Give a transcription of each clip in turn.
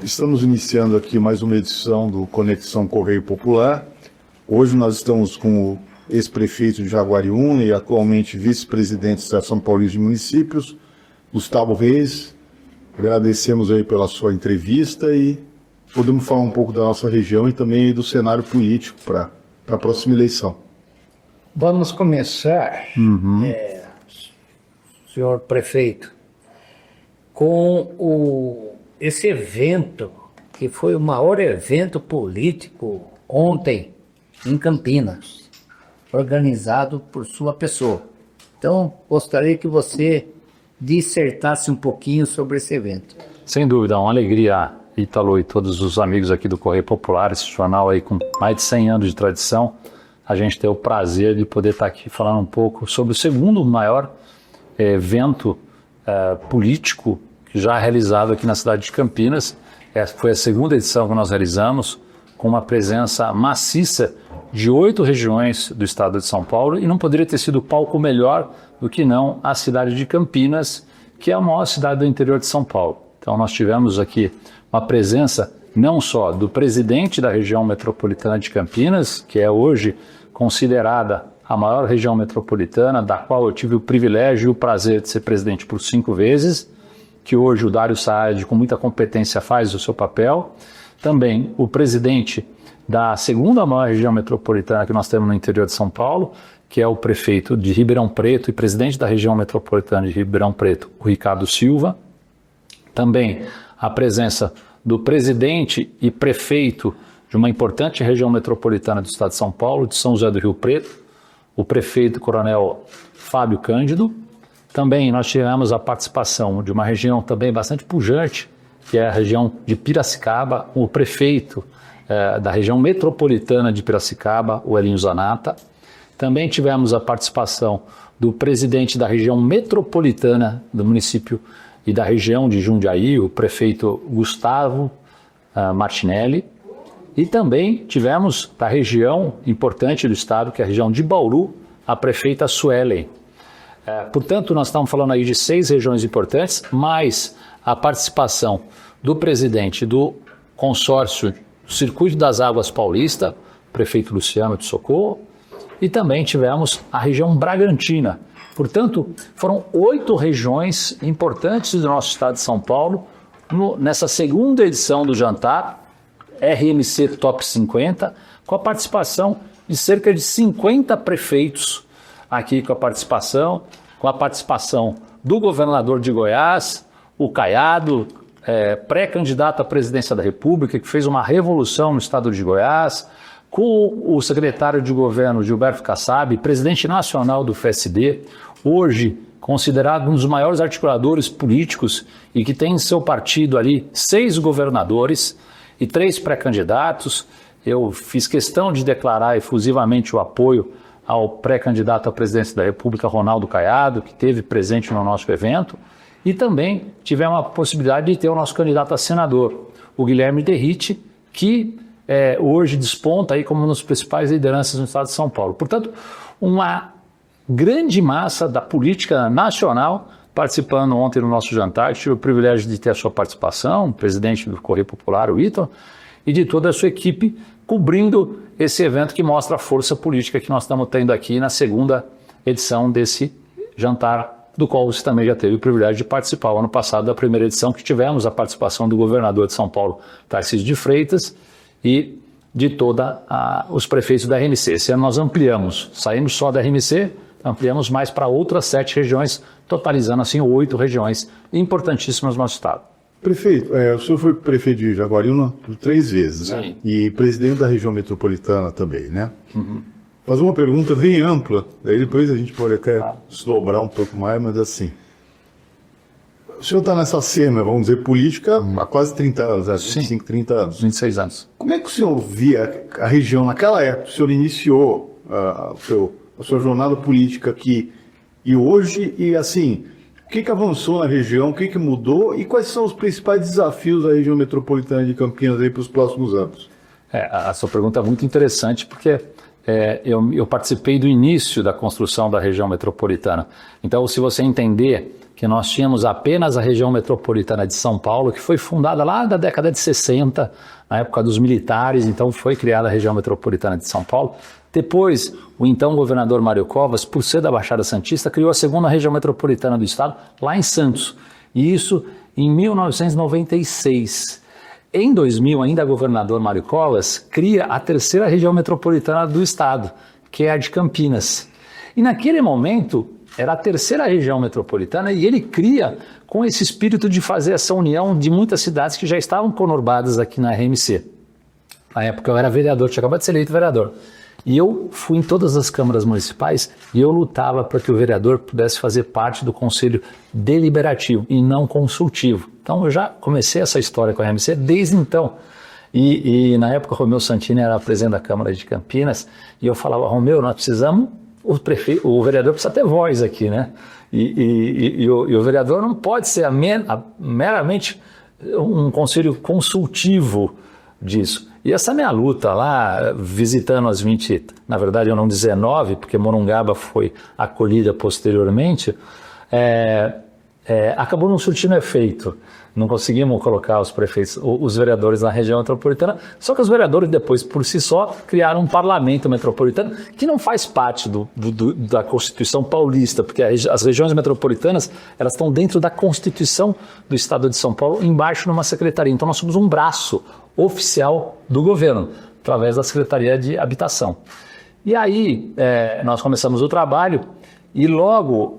Estamos iniciando aqui mais uma edição do Conexão Correio Popular. Hoje nós estamos com o ex-prefeito de Jaguariúna e atualmente vice-presidente da São Paulo de Municípios, Gustavo Reis. Agradecemos aí pela sua entrevista e podemos falar um pouco da nossa região e também do cenário político para a próxima eleição. Vamos começar, senhor prefeito, com esse evento, que foi o maior evento político ontem em Campinas, organizado por sua pessoa. Então, gostaria que você dissertasse um pouquinho sobre esse evento. Sem dúvida, uma alegria, Ítalo e todos os amigos aqui do Correio Popular, esse jornal aí com mais de 100 anos de tradição. A gente tem o prazer de poder estar aqui falando um pouco sobre o segundo maior evento político já realizado aqui na cidade de Campinas. Foi a segunda edição que nós realizamos, com uma presença maciça de 8 regiões do estado de São Paulo, e não poderia ter sido palco melhor do que não a cidade de Campinas, que é a maior cidade do interior de São Paulo. Então nós tivemos aqui uma presença não só do presidente da região metropolitana de Campinas, que é hoje considerada a maior região metropolitana, da qual eu tive o privilégio e o prazer de ser presidente por 5 vezes, que hoje o Dário Saad, com muita competência, faz o seu papel. Também o presidente da segunda maior região metropolitana que nós temos no interior de São Paulo, que é o prefeito de Ribeirão Preto e presidente da região metropolitana de Ribeirão Preto, o Ricardo Silva. Também a presença do presidente e prefeito de uma importante região metropolitana do estado de São Paulo, de São José do Rio Preto, o prefeito coronel Fábio Cândido. Também nós tivemos a participação de uma região também bastante pujante, que é a região de Piracicaba, o prefeito da região metropolitana de Piracicaba, o Elinho Zanata. Também tivemos a participação do presidente da região metropolitana do município e da região de Jundiaí, o prefeito Gustavo Martinelli. E também tivemos da região importante do estado, que é a região de Bauru, a prefeita Suelen. Portanto, nós estamos falando aí de 6 regiões importantes, mais a participação do presidente do consórcio Circuito das Águas Paulista, prefeito Luciano de Socorro, e também tivemos a região Bragantina. Portanto, foram 8 regiões importantes do nosso estado de São Paulo, nessa segunda edição do jantar, RMC Top 50, com a participação de cerca de 50 prefeitos aqui com a participação do governador de Goiás, o Caiado, pré-candidato à presidência da República, que fez uma revolução no estado de Goiás, com o secretário de governo Gilberto Kassab, presidente nacional do FSD, hoje considerado um dos maiores articuladores políticos e que tem em seu partido ali 6 governadores e 3 pré-candidatos. Eu fiz questão de declarar efusivamente o apoio ao pré-candidato à presidência da República, Ronaldo Caiado, que esteve presente no nosso evento, e também tivemos a possibilidade de ter o nosso candidato a senador, o Guilherme Derrite, que hoje desponta aí como uma das principais lideranças no estado de São Paulo. Portanto, uma grande massa da política nacional participando ontem no nosso jantar. Tive o privilégio de ter a sua participação, o presidente do Correio Popular, o Ítalo, e de toda a sua equipe, cobrindo esse evento que mostra a força política que nós estamos tendo aqui na segunda edição desse jantar, do qual você também já teve o privilégio de participar. O ano passado, da primeira edição, que tivemos a participação do governador de São Paulo, Tarcísio de Freitas, e de todos os prefeitos da RMC. Esse ano nós ampliamos, saímos só da RMC, ampliamos mais para outras 7 regiões, totalizando assim 8 regiões importantíssimas no nosso estado. Prefeito, o senhor foi prefeito de Jaguariúna por 3 vezes, né? E presidente da região metropolitana também, né? Fazer uma pergunta bem ampla, daí depois a gente pode até desdobrar um pouco mais, mas assim, o senhor está nessa cena, vamos dizer, política há quase 30 anos, 25, 30 anos. 26 anos. Como é que o senhor via a região naquela época? O senhor iniciou a sua jornada política aqui e hoje, e assim, o que avançou na região, o que mudou e quais são os principais desafios da região metropolitana de Campinas aí para os próximos anos? A sua pergunta é muito interessante porque eu participei do início da construção da região metropolitana. Então, se você entender que nós tínhamos apenas a região metropolitana de São Paulo, que foi fundada lá na década de 60, na época dos militares, então foi criada a região metropolitana de São Paulo. Depois, o então governador Mário Covas, por ser da Baixada Santista, criou a segunda região metropolitana do estado, lá em Santos. E isso em 1996. Em 2000, ainda governador Mário Covas cria a terceira região metropolitana do estado, que é a de Campinas. E naquele momento, era a terceira região metropolitana e ele cria com esse espírito de fazer essa união de muitas cidades que já estavam conurbadas aqui na RMC. Na época eu era vereador, tinha acabado de ser eleito vereador. E eu fui em todas as câmaras municipais e eu lutava para que o vereador pudesse fazer parte do conselho deliberativo e não consultivo. Então eu já comecei essa história com a RMC desde então. E na época o Romeu Santini era presidente da Câmara de Campinas e eu falava, Romeu, nós precisamos, o vereador precisa ter voz aqui, né? E o vereador não pode ser meramente um conselho consultivo disso. E essa minha luta lá, visitando as 20, na verdade eu não 19, porque Morungaba foi acolhida posteriormente, acabou não surtindo efeito. Não conseguimos colocar os prefeitos, os vereadores na região metropolitana, só que os vereadores depois, por si só, criaram um parlamento metropolitano que não faz parte da Constituição paulista, porque as regiões metropolitanas, elas estão dentro da Constituição do Estado de São Paulo, embaixo numa secretaria. Então nós somos um braço oficial do governo, através da Secretaria de Habitação. E aí nós começamos o trabalho e logo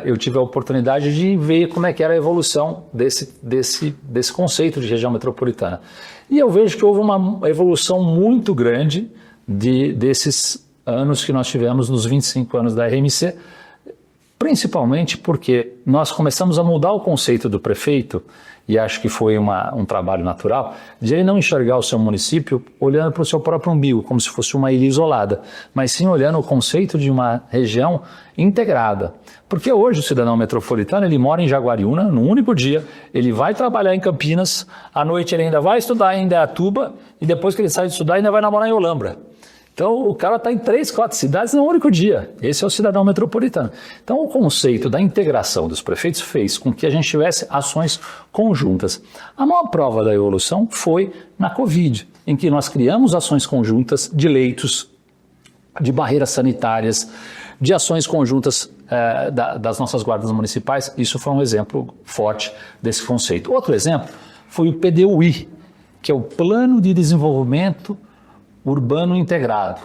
eu tive a oportunidade de ver como é que era a evolução desse conceito de região metropolitana. E eu vejo que houve uma evolução muito grande desses anos que nós tivemos nos 25 anos da RMC, principalmente porque nós começamos a mudar o conceito do prefeito, e acho que foi um trabalho natural, de ele não enxergar o seu município olhando para o seu próprio umbigo, como se fosse uma ilha isolada, mas sim olhando o conceito de uma região integrada. Porque hoje o cidadão metropolitano, ele mora em Jaguariúna, num único dia, ele vai trabalhar em Campinas, à noite ele ainda vai estudar em Indaiatuba, e depois que ele sai de estudar ainda vai namorar em Olambra. Então, o cara está em 3, 4 cidades num único dia. Esse é o cidadão metropolitano. Então, o conceito da integração dos prefeitos fez com que a gente tivesse ações conjuntas. A maior prova da evolução foi na Covid, em que nós criamos ações conjuntas de leitos, de barreiras sanitárias, de ações conjuntas das nossas guardas municipais. Isso foi um exemplo forte desse conceito. Outro exemplo foi o PDUI, que é o Plano de Desenvolvimento Urbano Integrado.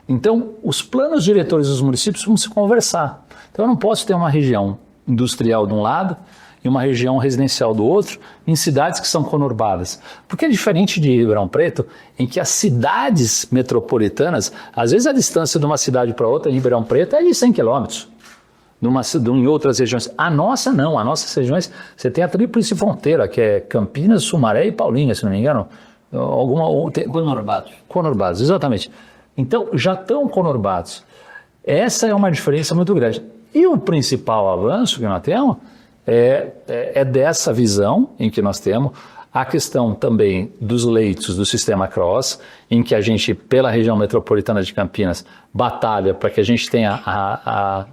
Então, os planos diretores dos municípios vão se conversar. Então, eu não posso ter uma região industrial de um lado e uma região residencial do outro em cidades que são conurbadas. Porque é diferente de Ribeirão Preto, em que as cidades metropolitanas, às vezes a distância de uma cidade para outra em Ribeirão Preto é de 100 quilômetros. Em outras regiões. A nossa não, as nossas regiões, você tem a tríplice fronteira, que é Campinas, Sumaré e Paulínia, se não me engano. Conurbados, exatamente. Então, já estão conurbados. Essa é uma diferença muito grande. E o principal avanço que nós temos é dessa visão em que nós temos a questão também dos leitos do sistema CROSS, em que a gente, pela região metropolitana de Campinas, batalha para que a gente tenha a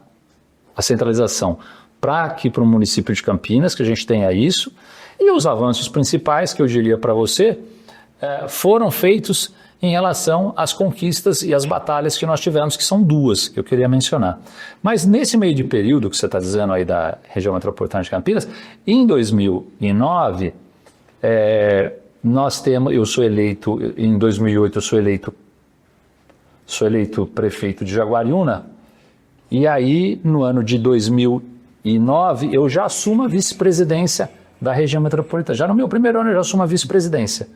centralização para o município de Campinas, que a gente tenha isso. E os avanços principais que eu diria para você foram feitos em relação às conquistas e às batalhas que nós tivemos, que são duas, que eu queria mencionar. Mas nesse meio de período que você está dizendo aí da região metropolitana de Campinas, em 2009, nós temos, eu sou eleito, em 2008 eu sou eleito prefeito de Jaguariúna, e aí no ano de 2009 eu já assumo a vice-presidência da região metropolitana. Já no meu primeiro ano eu já assumo a vice-presidência.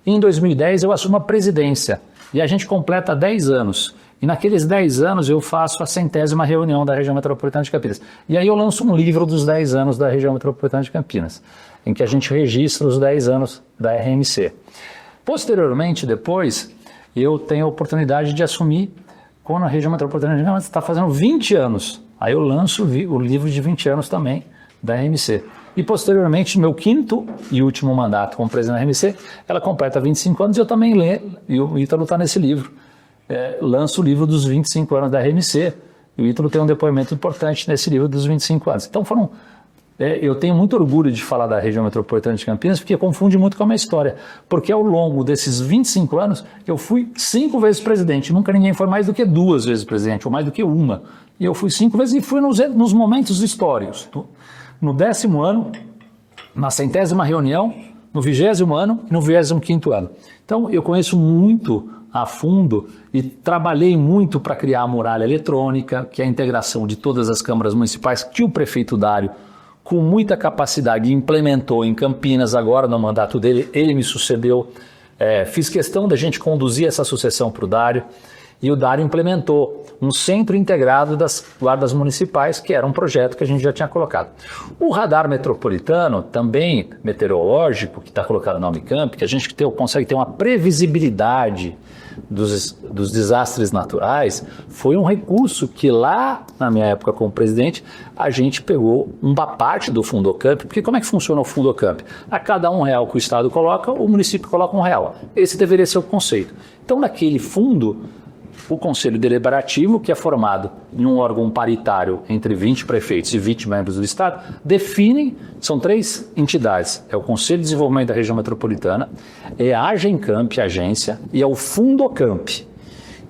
Em 2010 eu assumo a presidência e a gente completa 10 anos. E naqueles 10 anos eu faço a 100ª reunião da região metropolitana de Campinas. E aí eu lanço um livro dos 10 anos da região metropolitana de Campinas, em que a gente registra os 10 anos da RMC. Posteriormente, depois, eu tenho a oportunidade de assumir, quando a região metropolitana de Campinas está fazendo 20 anos. Aí eu lanço o livro de 20 anos também da RMC. E posteriormente, meu 5º e último mandato como presidente da RMC, ela completa 25 anos e eu também leio, e o Ítalo está nesse livro, lança o livro dos 25 anos da RMC. E o Ítalo tem um depoimento importante nesse livro dos 25 anos. Então eu tenho muito orgulho de falar da região metropolitana de Campinas, porque confunde muito com a minha história. Porque ao longo desses 25 anos, eu fui 5 vezes presidente. Nunca ninguém foi mais do que 2 vezes presidente, ou mais do que uma. E eu fui 5 vezes e fui nos momentos históricos. No 10º ano, na 100ª reunião, no 20º ano e no 25º ano. Então, eu conheço muito a fundo e trabalhei muito para criar a muralha eletrônica, que é a integração de todas as câmaras municipais, que o prefeito Dário, com muita capacidade, implementou em Campinas agora no mandato dele. Ele me sucedeu, fiz questão da gente conduzir essa sucessão para o Dário, e o Dário implementou um centro integrado das guardas municipais, que era um projeto que a gente já tinha colocado. O radar metropolitano, também meteorológico, que está colocado na Unicamp, que a gente consegue ter uma previsibilidade dos desastres naturais, foi um recurso que lá, na minha época como presidente, a gente pegou uma parte do Fundocamp, porque como é que funciona o Fundocamp? A cada R$1 que o Estado coloca, o município coloca R$1. Esse deveria ser o conceito. Então, naquele fundo, o Conselho Deliberativo, que é formado em um órgão paritário entre 20 prefeitos e 20 membros do Estado, definem, são 3 entidades, é o Conselho de Desenvolvimento da Região Metropolitana, é a Agencamp, a agência, e é o Fundocamp.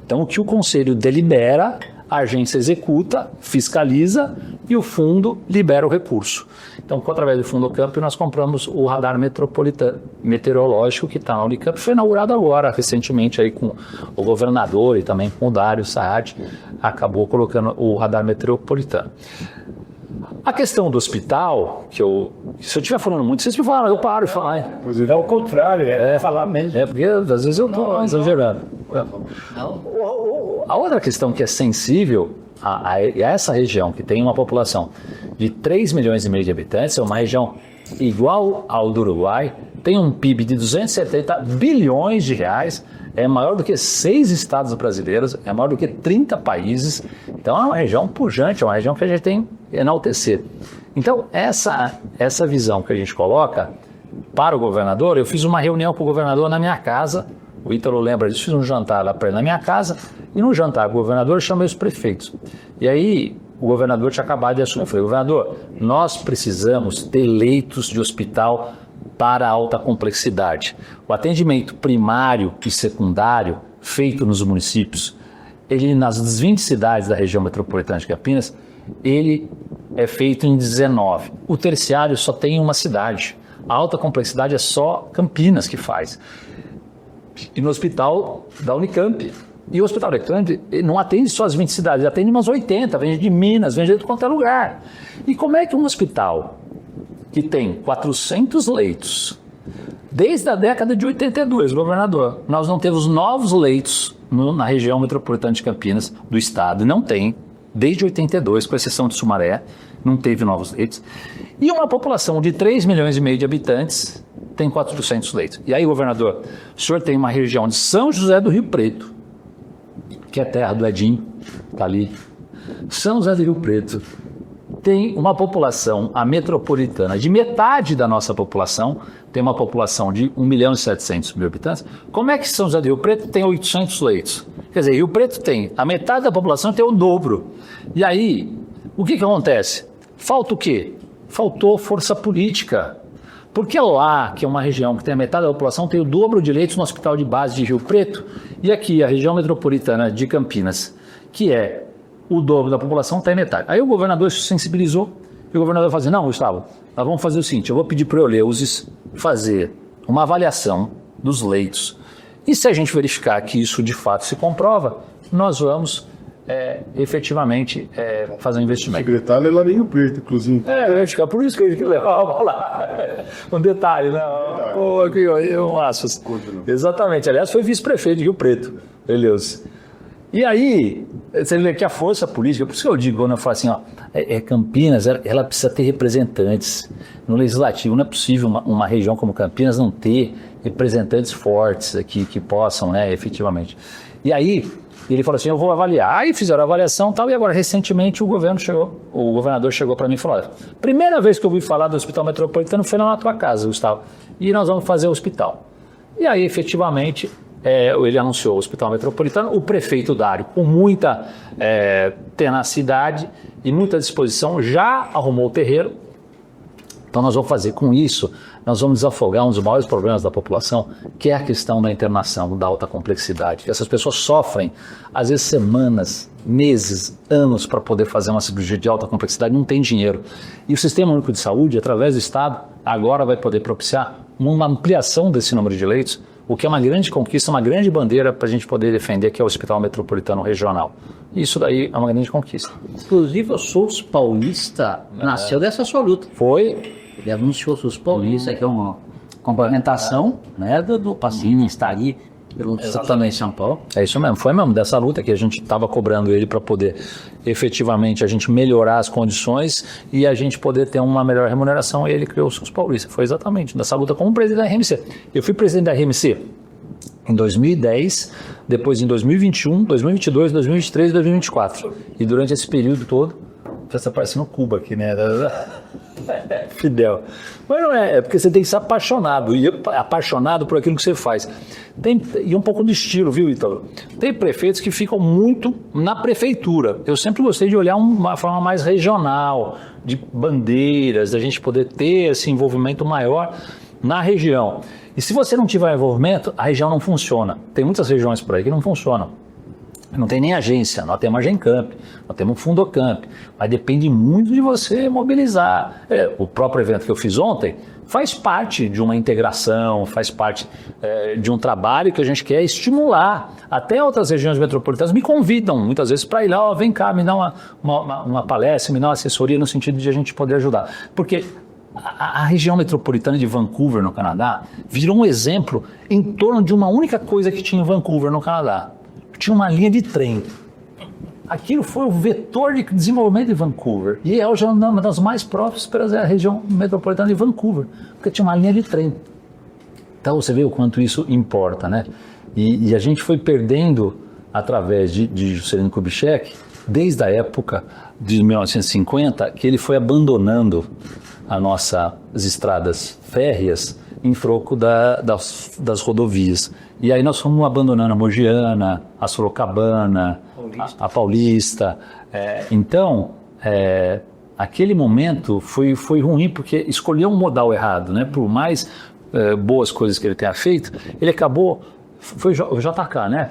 Então, o que o Conselho delibera, a agência executa, fiscaliza e o fundo libera o recurso. Então, através do Fundocamp, nós compramos o radar meteorológico que está na Unicamp. Foi inaugurado agora, recentemente, aí com o governador e também com o Dário Saad, acabou colocando o radar metropolitano. A questão do hospital, se eu estiver falando muito, vocês me falam, eu paro de falar. É o contrário, falar mesmo. Porque às vezes eu estou exagerando. A outra questão que é sensível a essa região, que tem uma população de 3,5 milhões de habitantes, é uma região igual ao do Uruguai, tem um PIB de 270 bilhões de reais, é maior do que 6 estados brasileiros, é maior do que 30 países. Então é uma região pujante, é uma região que a gente tem que enaltecer. Então essa visão que a gente coloca para o governador, eu fiz uma reunião com o governador na minha casa, o Ítalo lembra disso, fiz um jantar lá para ele na minha casa, e no jantar com o governador eu chamei os prefeitos. E aí o governador tinha acabado de assumir. Eu falei, governador, nós precisamos ter leitos de hospital para alta complexidade. O atendimento primário e secundário feito nos municípios, ele nas 20 cidades da região metropolitana de Campinas, ele é feito em 19. O terciário só tem uma cidade. A alta complexidade é só Campinas que faz. E no hospital da Unicamp. E o hospital da Unicamp não atende só as 20 cidades, ele atende umas 80, vem de Minas, vem de qualquer lugar. E como é que um hospital que tem 400 leitos, desde a década de 82, governador, nós não temos novos leitos na região metropolitana de Campinas, do estado, não tem, desde 82, com exceção de Sumaré, não teve novos leitos. E uma população de 3,5 milhões de habitantes tem 400 leitos. E aí, governador, o senhor tem uma região de São José do Rio Preto, que é terra do Edinho, está ali. São José do Rio Preto tem uma população, a metropolitana, de metade da nossa população, tem uma população de 1.700.000 habitantes. Como é que São José do Rio Preto tem 800 leitos? Quer dizer, Rio Preto tem, a metade da população tem o dobro. E aí, o que acontece? Falta o quê? Faltou força política. Porque lá, que é uma região que tem a metade da população, tem o dobro de leitos no hospital de base de Rio Preto, e aqui a região metropolitana de Campinas, que é o dobro da população, está em metade. Aí o governador se sensibilizou, e o governador falou assim, não, Gustavo, nós vamos fazer o seguinte, eu vou pedir para o Eleusis fazer uma avaliação dos leitos, e se a gente verificar que isso de fato se comprova, nós vamos efetivamente fazer um investimento. O secretário é lá em Rio Preto, inclusive. Verificar, por isso que eu levava lá. Um detalhe, né? Aqui, um aspas. Exatamente, aliás, foi vice-prefeito de Rio Preto, Eleusis. E aí, você vê que a força política, por isso que eu digo, quando eu falo assim, ó, Campinas, ela precisa ter representantes no legislativo. Não é possível uma região como Campinas não ter representantes fortes aqui que possam, efetivamente. E aí, ele falou assim, eu vou avaliar. Aí fizeram a avaliação e tal, e agora, recentemente, o governador chegou para mim e falou, olha, primeira vez que eu ouvi falar do Hospital Metropolitano foi lá na tua casa, Gustavo, e nós vamos fazer o hospital. E aí, efetivamente, ele anunciou o Hospital Metropolitano, o prefeito Dário, com muita tenacidade e muita disposição, já arrumou o terreiro. Então nós vamos fazer com isso, nós vamos desafogar um dos maiores problemas da população, que é a questão da internação, da alta complexidade. Essas pessoas sofrem, às vezes, semanas, meses, anos para poder fazer uma cirurgia de alta complexidade, não tem dinheiro. E o Sistema Único de Saúde, através do Estado, agora vai poder propiciar uma ampliação desse número de leitos, o que é uma grande conquista, uma grande bandeira para a gente poder defender, que é o Hospital Metropolitano Regional. Isso daí é uma grande conquista. Inclusive, o SUS paulista nasceu dessa sua luta. Foi... Ele anunciou o SUS paulista, que é uma complementação, né, do paciente estar ali pelo também em São Paulo. É isso mesmo, foi mesmo dessa luta que a gente estava cobrando ele para poder efetivamente a gente melhorar as condições e a gente poder ter uma melhor remuneração, e ele criou o SUS paulista. Foi exatamente dessa luta como presidente da RMC. Eu fui presidente da RMC em 2010, depois em 2021, 2022, 2023 e 2024. E durante esse período todo, você está parecendo Cuba aqui, né? Fidel. Mas não é porque você tem que ser apaixonado, e apaixonado por aquilo que você faz. E um pouco do estilo, viu, Ítalo? Tem prefeitos que ficam muito na prefeitura. Eu sempre gostei de olhar uma forma mais regional, de bandeiras, da gente poder ter esse envolvimento maior na região. E se você não tiver envolvimento, a região não funciona. Tem muitas regiões por aí que não funcionam. Não tem nem agência, nós temos a Gencamp, nós temos o Fundocamp, mas depende muito de você mobilizar. O próprio evento que eu fiz ontem faz parte de uma integração, faz parte de um trabalho que a gente quer estimular. Até outras regiões metropolitanas me convidam muitas vezes para ir lá, vem cá, me dá uma palestra, me dá uma assessoria no sentido de a gente poder ajudar. Porque a região metropolitana de Vancouver, no Canadá, virou um exemplo em torno de uma única coisa que tinha em Vancouver, no Canadá. Tinha uma linha de trem. Aquilo foi o vetor de desenvolvimento de Vancouver. E é hoje uma das mais prósperas, é a região metropolitana de Vancouver, porque tinha uma linha de trem. Então você vê o quanto isso importa, né? E a gente foi perdendo, através de Juscelino Kubitschek, desde a época de 1950, que ele foi abandonando as nossas estradas férreas em troco das rodovias. E aí nós fomos abandonando a Mogiana, a Sorocabana, a Paulista. Então, aquele momento foi ruim, porque escolheu um modal errado, né? Por mais boas coisas que ele tenha feito, ele acabou... Foi o JK, né?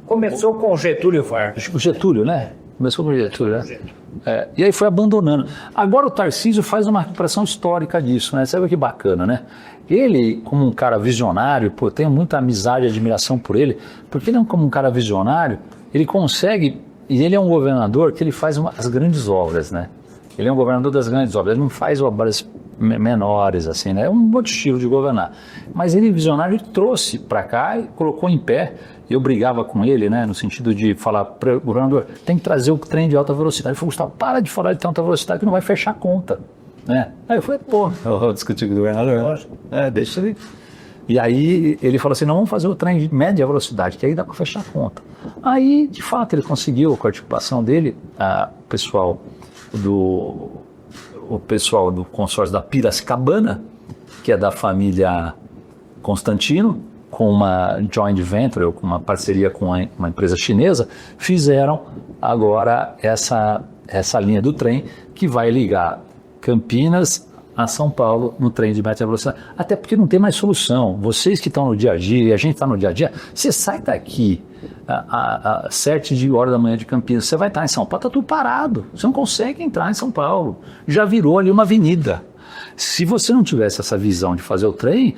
Começou com o Getúlio Vargas. O Getúlio, né? Começou com o Getúlio, né? E aí foi abandonando. Agora o Tarcísio faz uma recuperação histórica disso, né? Sabe que bacana, né? Ele, como um cara visionário, eu tenho muita amizade e admiração por ele, porque ele, como um cara visionário, ele consegue, e ele é um governador que ele faz as grandes obras, né? Ele é um governador das grandes obras, ele não faz obras menores, assim, né? É um outro estilo de governar. Mas ele, visionário, ele trouxe para cá e colocou em pé. Eu brigava com ele, né, no sentido de falar para o governador, tem que trazer o trem de alta velocidade. Ele falou, Gustavo, para de falar de alta velocidade que não vai fechar a conta. Né? Aí eu falei, eu discuti com o governador. Deixa ele. E aí ele falou assim, não, vamos fazer o trem de média velocidade, que aí dá para fechar a conta. Aí, de fato, ele conseguiu, com a articulação dele, o pessoal do consórcio da Piracicabana, que é da família Constantino, com uma joint venture, com uma parceria com uma empresa chinesa, fizeram agora essa linha do trem que vai ligar Campinas a São Paulo no trem de média velocidade. Até porque não tem mais solução. Vocês que estão no dia a dia, e a gente está no dia a dia, você sai daqui às 7 horas da manhã de Campinas, você vai estar em São Paulo, está tudo parado. Você não consegue entrar em São Paulo. Já virou ali uma avenida. Se você não tivesse essa visão de fazer o trem,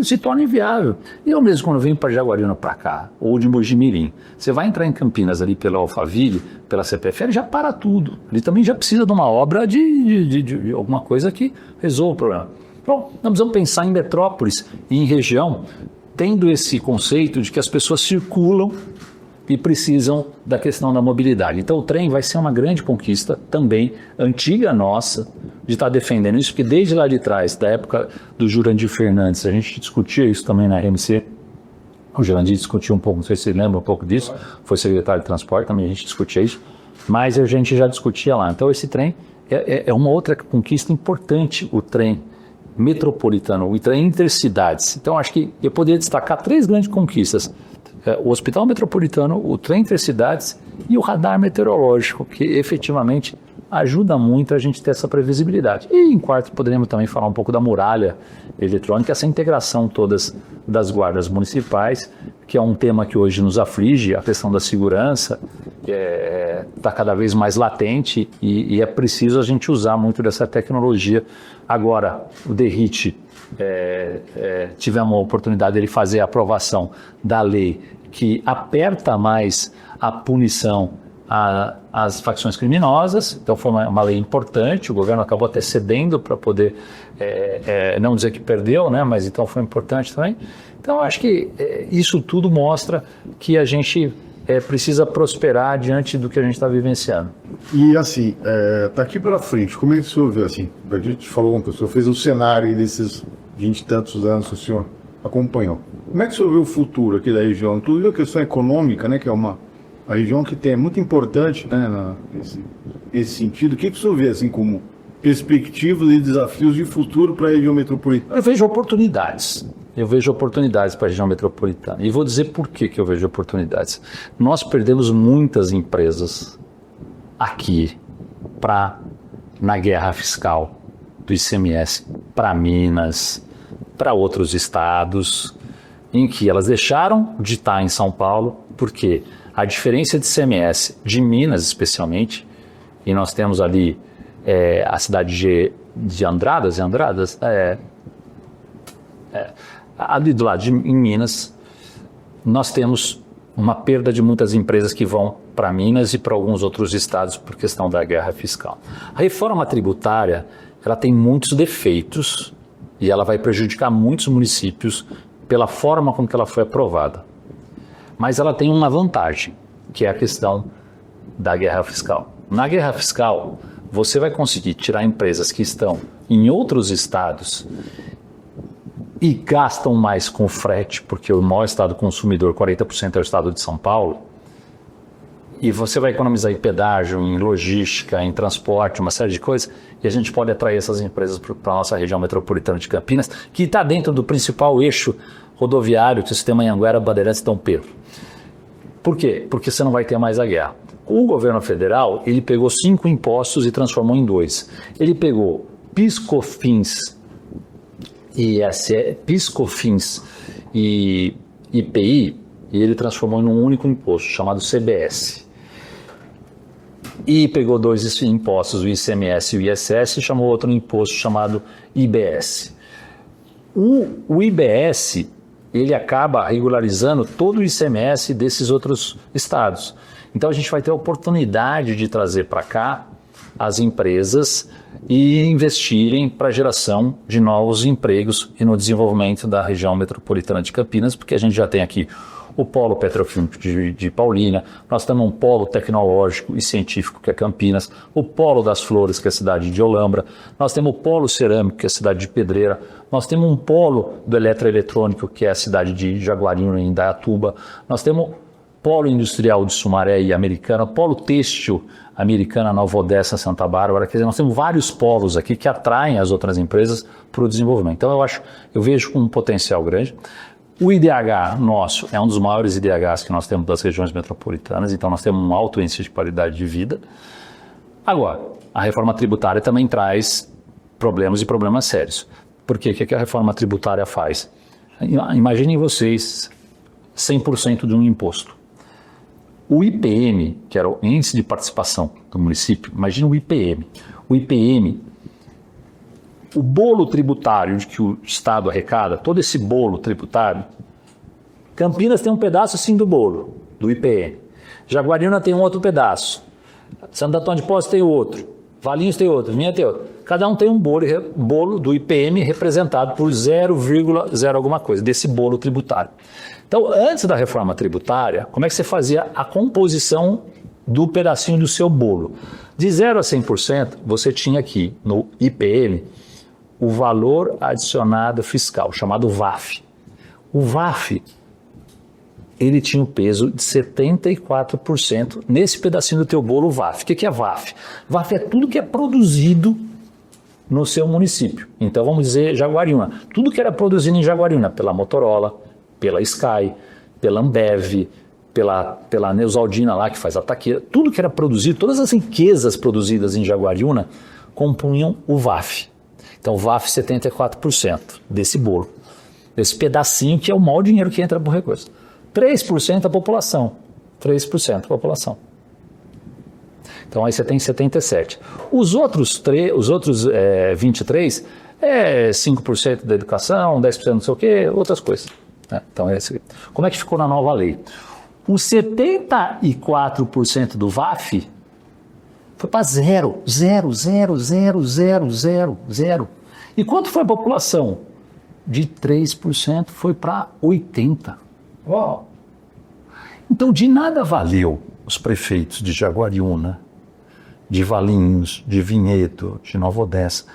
se torna inviável. Eu mesmo, quando eu venho para Jaguariúna para cá, ou de Mojimirim, você vai entrar em Campinas ali pela Alphaville, pela CPFL, já para tudo. Ele também já precisa de uma obra de alguma coisa que resolva o problema. Bom, nós precisamos pensar em metrópoles e em região, tendo esse conceito de que as pessoas circulam e precisam da questão da mobilidade. Então o trem vai ser uma grande conquista também, antiga nossa, de estar defendendo isso, porque desde lá de trás, da época do Jurandir Fernandes, a gente discutia isso também na RMC, o Jurandir discutiu um pouco, não sei se você lembra um pouco disso, foi secretário de transporte, também a gente discutia isso, mas a gente já discutia lá. Então esse trem é uma outra conquista importante, o trem metropolitano, o trem intercidades. Então, acho que eu poderia destacar 3 grandes conquistas. O Hospital Metropolitano, o trem intercidades e o radar meteorológico, que efetivamente ajuda muito a gente ter essa previsibilidade. E em quarto, poderíamos também falar um pouco da muralha eletrônica, essa integração todas das guardas municipais, que é um tema que hoje nos aflige, a questão da segurança está cada vez mais latente e é preciso a gente usar muito dessa tecnologia. Agora, o DERIT, tivemos a oportunidade de ele fazer a aprovação da lei que aperta mais a punição às facções criminosas, então foi uma lei importante, o governo acabou até cedendo para poder, não dizer que perdeu, né, mas então foi importante também. Então acho que isso tudo mostra que a gente precisa prosperar diante do que a gente está vivenciando. E assim, daqui para frente, como é que o senhor vê assim? A gente falou ontem, o senhor fez um cenário desses 20 e tantos anos que o senhor acompanhou. Como é que o senhor vê o futuro aqui da região? Inclusive a questão econômica, né, que é uma região que é muito importante, né, nesse sentido. O que o senhor vê assim como perspectivas e desafios de futuro para a região metropolitana? Eu vejo oportunidades. Para a região metropolitana. E vou dizer por que eu vejo oportunidades. Nós perdemos muitas empresas aqui na guerra fiscal do ICMS para Minas, para outros estados, em que elas deixaram de estar em São Paulo, porque a diferença de ICMS de Minas especialmente, e nós temos ali a cidade de Andradas, ali do lado em Minas, nós temos uma perda de muitas empresas que vão para Minas e para alguns outros estados por questão da guerra fiscal. A reforma tributária, ela tem muitos defeitos e ela vai prejudicar muitos municípios pela forma como que ela foi aprovada. Mas ela tem uma vantagem, que é a questão da guerra fiscal. Na guerra fiscal, você vai conseguir tirar empresas que estão em outros estados e gastam mais com frete, porque o maior estado consumidor, 40%, é o estado de São Paulo, e você vai economizar em pedágio, em logística, em transporte, uma série de coisas, e a gente pode atrair essas empresas para a nossa região metropolitana de Campinas, que está dentro do principal eixo rodoviário que o sistema Anhanguera, Bandeirantes e Dom Pedro. Por quê? Porque você não vai ter mais a guerra. O governo federal, ele pegou 5 impostos e transformou em 2. Ele pegou PIS/COFINS e IPI, e ele transformou em um único imposto, chamado CBS. E pegou 2 impostos, o ICMS e o ISS, e chamou outro imposto chamado IBS. O IBS, ele acaba regularizando todo o ICMS desses outros estados. Então a gente vai ter a oportunidade de trazer para cá as empresas e investirem para a geração de novos empregos e no desenvolvimento da região metropolitana de Campinas, porque a gente já tem aqui o polo petroquímico de Paulínia, nós temos um polo tecnológico e científico, que é Campinas, o polo das flores, que é a cidade de Olambra, nós temos o polo cerâmico, que é a cidade de Pedreira, nós temos um polo do eletroeletrônico, que é a cidade de Jaguariúna, em Indaiatuba, nós temos polo industrial de Sumaré e Americana, polo têxtil Americana, Nova Odessa, Santa Bárbara, quer dizer, nós temos vários polos aqui que atraem as outras empresas para o desenvolvimento. Então eu vejo com um potencial grande. O IDH nosso é um dos maiores IDHs que nós temos das regiões metropolitanas, então nós temos um alto índice de qualidade de vida. Agora, a reforma tributária também traz problemas e problemas sérios. Por quê? O que a reforma tributária faz? Imaginem vocês 100% de um imposto. O IPM, que era o índice de participação do município, imagina o IPM. O IPM, o bolo tributário de que o Estado arrecada, todo esse bolo tributário, Campinas tem um pedaço assim do bolo, do IPM. Jaguariúna tem um outro pedaço. Santo Antônio de Posse tem outro. Valinhos tem outro. Minha tem outro. Cada um tem um bolo do IPM representado por 0,0 alguma coisa desse bolo tributário. Então, antes da reforma tributária, como é que você fazia a composição do pedacinho do seu bolo? De 0 a 100%, você tinha aqui no IPM o valor adicionado fiscal, chamado VAF. O VAF, ele tinha o peso de 74% nesse pedacinho do teu bolo VAF. O que é VAF? VAF é tudo que é produzido no seu município. Então vamos dizer Jaguariúna. Tudo que era produzido em Jaguariúna, pela Motorola, pela Sky, pela Ambev, pela Neusaldina lá que faz a taqueira, tudo que era produzido, todas as riquezas produzidas em Jaguariúna compunham o VAF. Então o VAF 74% desse bolo, desse pedacinho que é o maior dinheiro que entra por recurso. 3% da população, 3% da população. Então aí você tem 77. Os outros 23 é 5% da educação, 10% não sei o quê, outras coisas. Então, como é que ficou na nova lei? Os 74% do VAF foi para zero. E quanto foi a população? De 3% foi para 80%. Uau. Então, de nada valeu os prefeitos de Jaguariúna, de Valinhos, de Vinhedo, de Nova Odessa,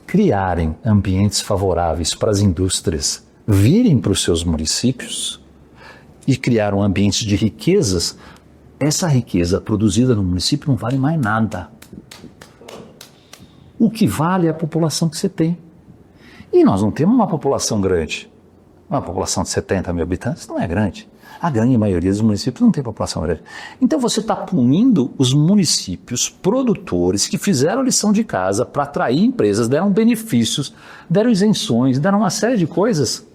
criarem ambientes favoráveis para as indústrias virem para os seus municípios e criaram ambientes de riquezas. Essa riqueza produzida no município não vale mais nada. O que vale é a população que você tem. E nós não temos uma população grande. Uma população de 70 mil habitantes não é grande. A grande maioria dos municípios não tem população grande. Então você está punindo os municípios produtores que fizeram a lição de casa para atrair empresas, deram benefícios, deram isenções, deram uma série de coisas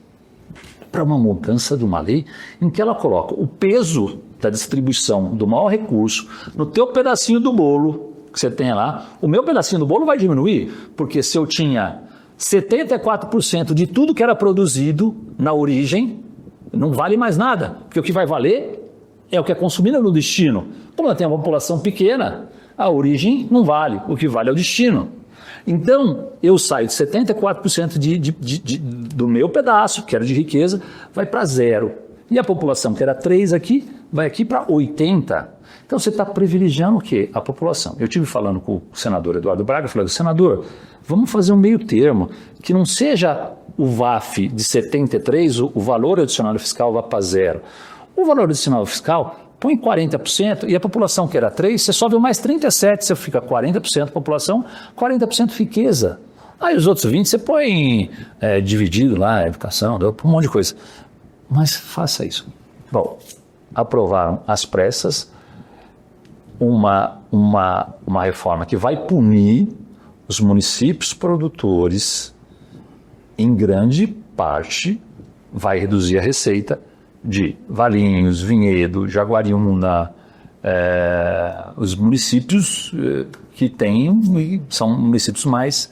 para uma mudança de uma lei em que ela coloca o peso da distribuição do maior recurso no teu pedacinho do bolo que você tem lá. O meu pedacinho do bolo vai diminuir, porque se eu tinha 74% de tudo que era produzido na origem, não vale mais nada, porque o que vai valer é o que é consumido no destino. Como eu tenho uma população pequena, a origem não vale, o que vale é o destino. Então, eu saio de 74% do meu pedaço, que era de riqueza, vai para zero. E a população, que era 3 aqui, vai aqui para 80. Então, você está privilegiando o quê? A população. Eu estive falando com o senador Eduardo Braga, falei, senador, vamos fazer um meio termo, que não seja o VAF de 73, o valor adicional fiscal vá para zero. O valor adicional fiscal põe 40% e a população que era 3, você sobe mais 37%, você fica 40% população, 40% riqueza. Aí os outros 20% você põe dividido lá, educação, um monte de coisa. Mas faça isso. Bom, aprovaram às pressas uma reforma que vai punir os municípios produtores, em grande parte, vai reduzir a receita de Valinhos, Vinhedo, Jaguariúna, os municípios que têm, são municípios mais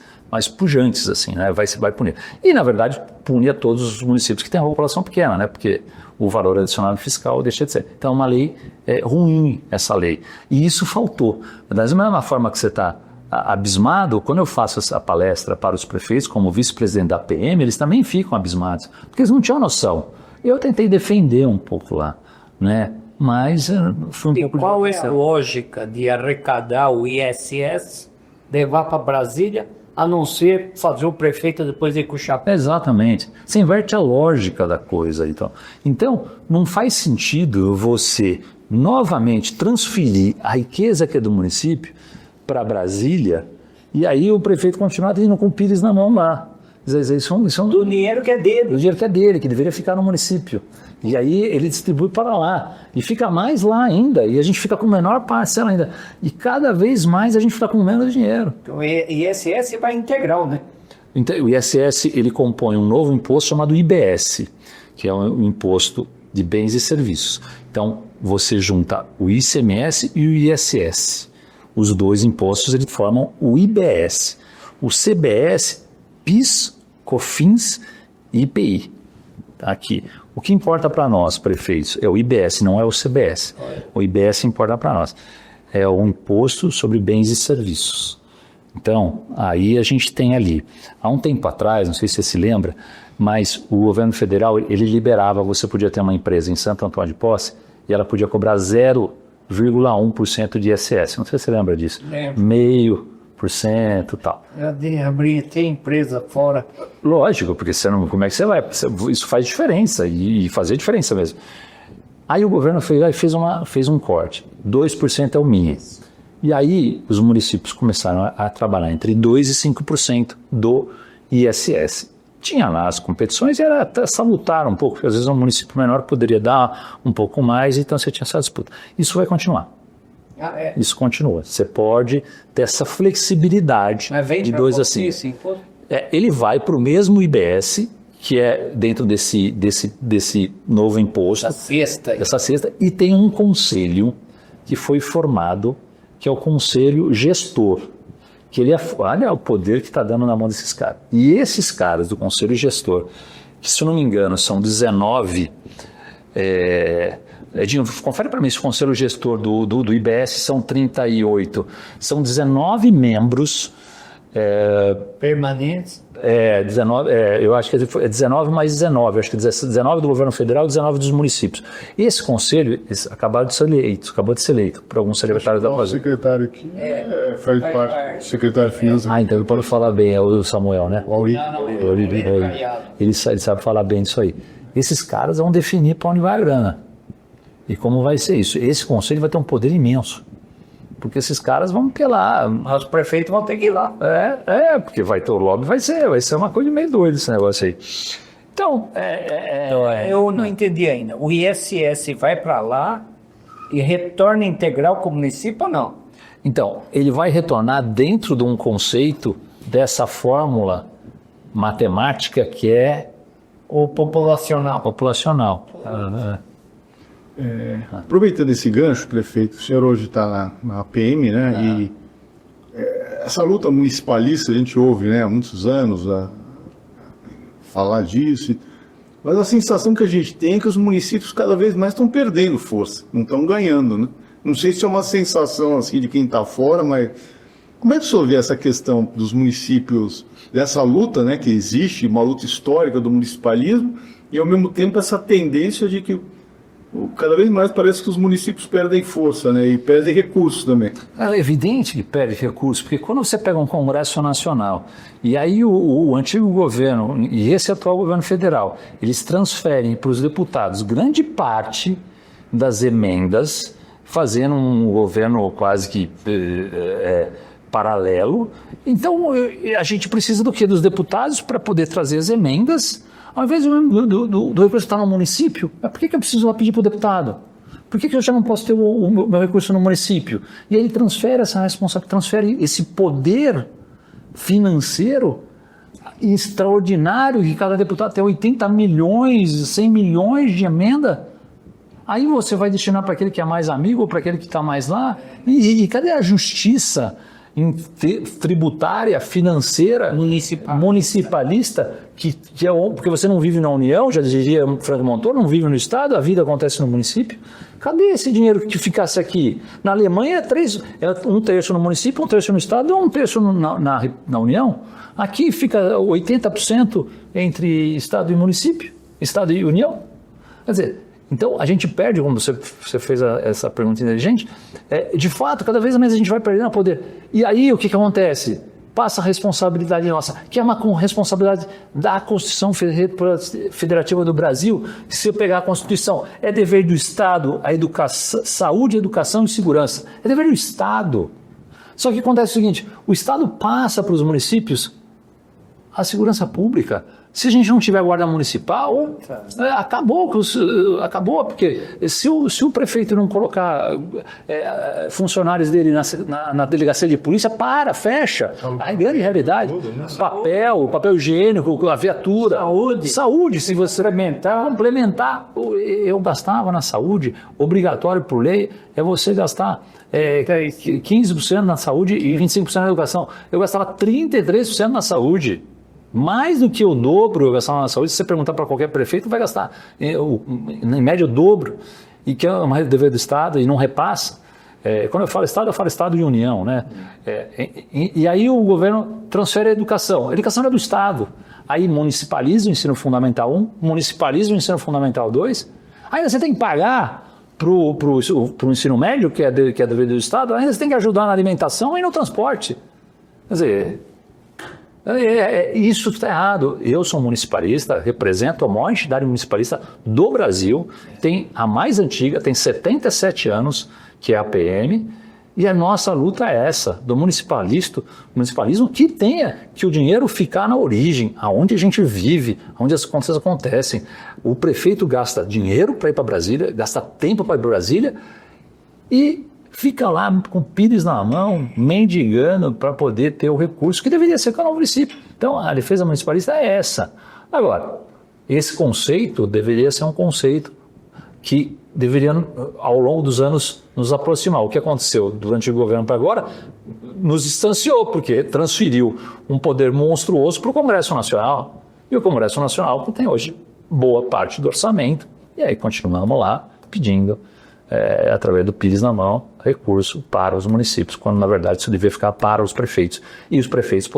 pujantes, assim, né? Vai punir. E, na verdade, punir a todos os municípios que têm uma população pequena, né? Porque o valor adicional fiscal deixa de ser. Então, é uma lei ruim, essa lei. E isso faltou. Da mesma forma que você está abismado, quando eu faço essa palestra para os prefeitos, como vice-presidente da PM, eles também ficam abismados, porque eles não tinham noção. Eu tentei defender um pouco lá, né? Mas foi um pouco... Qual é a lógica de arrecadar o ISS, levar para Brasília, a não ser fazer o prefeito depois ir com o chapéu? Exatamente. Você inverte a lógica da coisa. Então, não faz sentido você novamente transferir a riqueza que é do município para Brasília, e aí o prefeito continua tendo com o pires na mão lá. Isso do dinheiro que é dele. Do dinheiro que é dele, que deveria ficar no município. E aí ele distribui para lá. E fica mais lá ainda. E a gente fica com menor parcela ainda. E cada vez mais a gente fica com menos dinheiro. Então o ISS vai integral, né? Então, o ISS ele compõe um novo imposto chamado IBS, que é um imposto de bens e serviços. Então você junta o ICMS e o ISS. Os dois impostos eles formam o IBS. O CBS, PIS, COFINS e IPI. Tá aqui. O que importa para nós, prefeitos, é o IBS, não é o CBS. O IBS importa para nós. É o Imposto sobre Bens e Serviços. Então, aí a gente tem ali. Há um tempo atrás, não sei se você se lembra, mas o governo federal, ele liberava, você podia ter uma empresa em Santo Antônio de Posse e ela podia cobrar 0,1% de ISS. Não sei se você lembra disso. Lembro. 0,5% e tal. Tem empresa fora. Lógico, porque você não, como é que você vai? Isso faz diferença, e fazer diferença mesmo. Aí o governo fez um corte, 2% é o mínimo. E aí os municípios começaram a trabalhar entre 2% e 5% do ISS. Tinha lá as competições e era até salutar um pouco, porque às vezes um município menor poderia dar um pouco mais, então você tinha essa disputa. Isso vai continuar. Isso continua. Você pode ter essa flexibilidade de 2 a 5. Ele vai para o mesmo IBS, que é dentro desse novo imposto, dessa cesta, e tem um conselho que foi formado, que é o conselho gestor, que ele olha o poder que está dando na mão desses caras. E esses caras do conselho gestor, que se eu não me engano são 19, Edinho, confere para mim se o conselho gestor do IBS são 38, são 19 membros permanentes. 19, eu acho que é 19 mais 19, acho que 19 do governo federal e 19 dos municípios. Esse conselho acabou de ser eleito por alguns secretários da O Fazenda. secretário aqui faz parte, secretário de Finanças. Então ele pode falar bem, é o Samuel, né? O Auri. Ele sabe falar bem disso aí. Esses caras vão definir para onde vai a grana. E como vai ser isso. Esse conselho vai ter um poder imenso. Porque esses caras vão ter lá. Os prefeitos vão ter que ir lá. Porque vai ter o lobby, vai ser uma coisa meio doida esse negócio aí. Então, Eu não entendi ainda. O ISS vai para lá e retorna integral com o município ou não? Então, ele vai retornar dentro de um conceito dessa fórmula matemática que é O populacional. populacional. Aproveitando esse gancho, prefeito, o senhor hoje está na PM, né? E essa luta municipalista a gente ouve, né, há muitos anos falar disso, mas a sensação que a gente tem é que os municípios cada vez mais estão perdendo força, não estão ganhando, né? Não sei se é uma sensação assim de quem está fora, mas como é que o senhor vê essa questão dos municípios, dessa luta, né, que existe, uma luta histórica do municipalismo, e ao mesmo tempo essa tendência de que cada vez mais parece que os municípios perdem força, né? E perdem recursos também. É evidente que perde recursos, porque quando você pega um Congresso Nacional e aí o antigo governo e esse atual governo federal, eles transferem para os deputados grande parte das emendas, fazendo um governo quase que paralelo. Então a gente precisa do quê? Dos deputados para poder trazer as emendas. Ao invés do recurso estar no município, por que eu preciso lá pedir para o deputado? Por que eu já não posso ter o meu recurso no município? E aí ele transfere essa responsabilidade, transfere esse poder financeiro extraordinário, que cada deputado tem 80 milhões, 100 milhões de emenda. Aí você vai destinar para aquele que é mais amigo ou para aquele que está mais lá? E cadê a justiça tributária, financeira, municipalista, que é porque você não vive na União, já dizia Franco Montoro, não vive no Estado, a vida acontece no município. Cadê esse dinheiro que ficasse aqui? Na Alemanha é 1/3 no município, 1/3 no Estado, 1/3 na União. Aqui fica 80% entre Estado e município, Estado e União. Quer dizer, então a gente perde, como você fez essa pergunta inteligente, de fato, cada vez mais a gente vai perdendo poder. E aí o que acontece? Passa a responsabilidade nossa, que é uma responsabilidade da Constituição Federativa do Brasil. Se eu pegar a Constituição, é dever do Estado a educação, saúde, educação e segurança. É dever do Estado. Só que acontece o seguinte, o Estado passa para os municípios a segurança pública. Se a gente não tiver guarda municipal, acabou, porque se o prefeito não colocar funcionários dele na delegacia de polícia, fecha. A grande realidade, papel higiênico, a viatura, saúde, se você complementar, eu gastava na saúde, obrigatório por lei, é você gastar 15% na saúde e 25% na educação. Eu gastava 33% na saúde. Mais do que o dobro eu gastava na saúde. Se você perguntar para qualquer prefeito, vai gastar em média o dobro, e que é um dever do Estado e não repassa. Quando eu falo Estado e União, né? E aí o governo transfere a educação. A educação é do Estado. Aí municipaliza o ensino fundamental 1, municipaliza o ensino fundamental 2. Ainda você tem que pagar para o ensino médio, que é dever do Estado, ainda você tem que ajudar na alimentação e no transporte. Quer dizer, isso está errado. Eu sou municipalista, represento a maior entidade municipalista do Brasil, tem a mais antiga, tem 77 anos, que é a PM, E a nossa luta é essa, do municipalismo que o dinheiro ficar na origem, aonde a gente vive, onde as contas acontecem. O prefeito gasta dinheiro para ir para Brasília, gasta tempo para ir para Brasília e fica lá com o pires na mão, mendigando para poder ter o recurso que deveria ser para o município. Então a defesa municipalista é essa. Agora, esse conceito deveria ser um conceito que deveria, ao longo dos anos, nos aproximar. O que aconteceu durante o governo para agora nos distanciou, porque transferiu um poder monstruoso para o Congresso Nacional. E o Congresso Nacional tem hoje boa parte do orçamento. E aí continuamos lá pedindo, através do pires na mão, recurso para os municípios, quando na verdade isso devia ficar para os prefeitos. E os prefeitos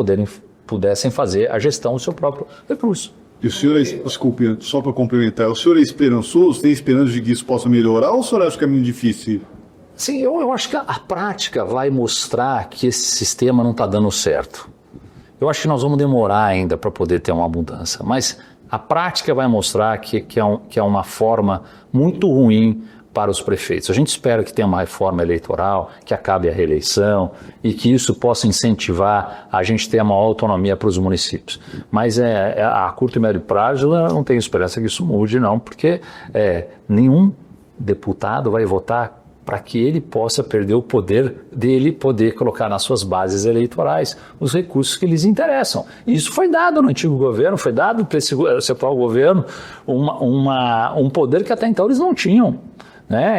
pudessem fazer a gestão do seu próprio recurso. E o senhor, desculpe, só para complementar, o senhor é esperançoso, tem esperança de que isso possa melhorar, ou o senhor acha que é muito difícil? Sim, eu acho que a prática vai mostrar que esse sistema não está dando certo. Eu acho que nós vamos demorar ainda para poder ter uma mudança, mas a prática vai mostrar que é uma forma muito ruim para os prefeitos. A gente espera que tenha uma reforma eleitoral, que acabe a reeleição e que isso possa incentivar a gente ter uma autonomia para os municípios. Mas a curto e médio prazo eu não tenho esperança que isso mude, não, porque nenhum deputado vai votar para que ele possa perder o poder dele poder colocar nas suas bases eleitorais os recursos que lhes interessam. E isso foi dado no antigo governo, foi dado para esse atual governo um poder que até então eles não tinham.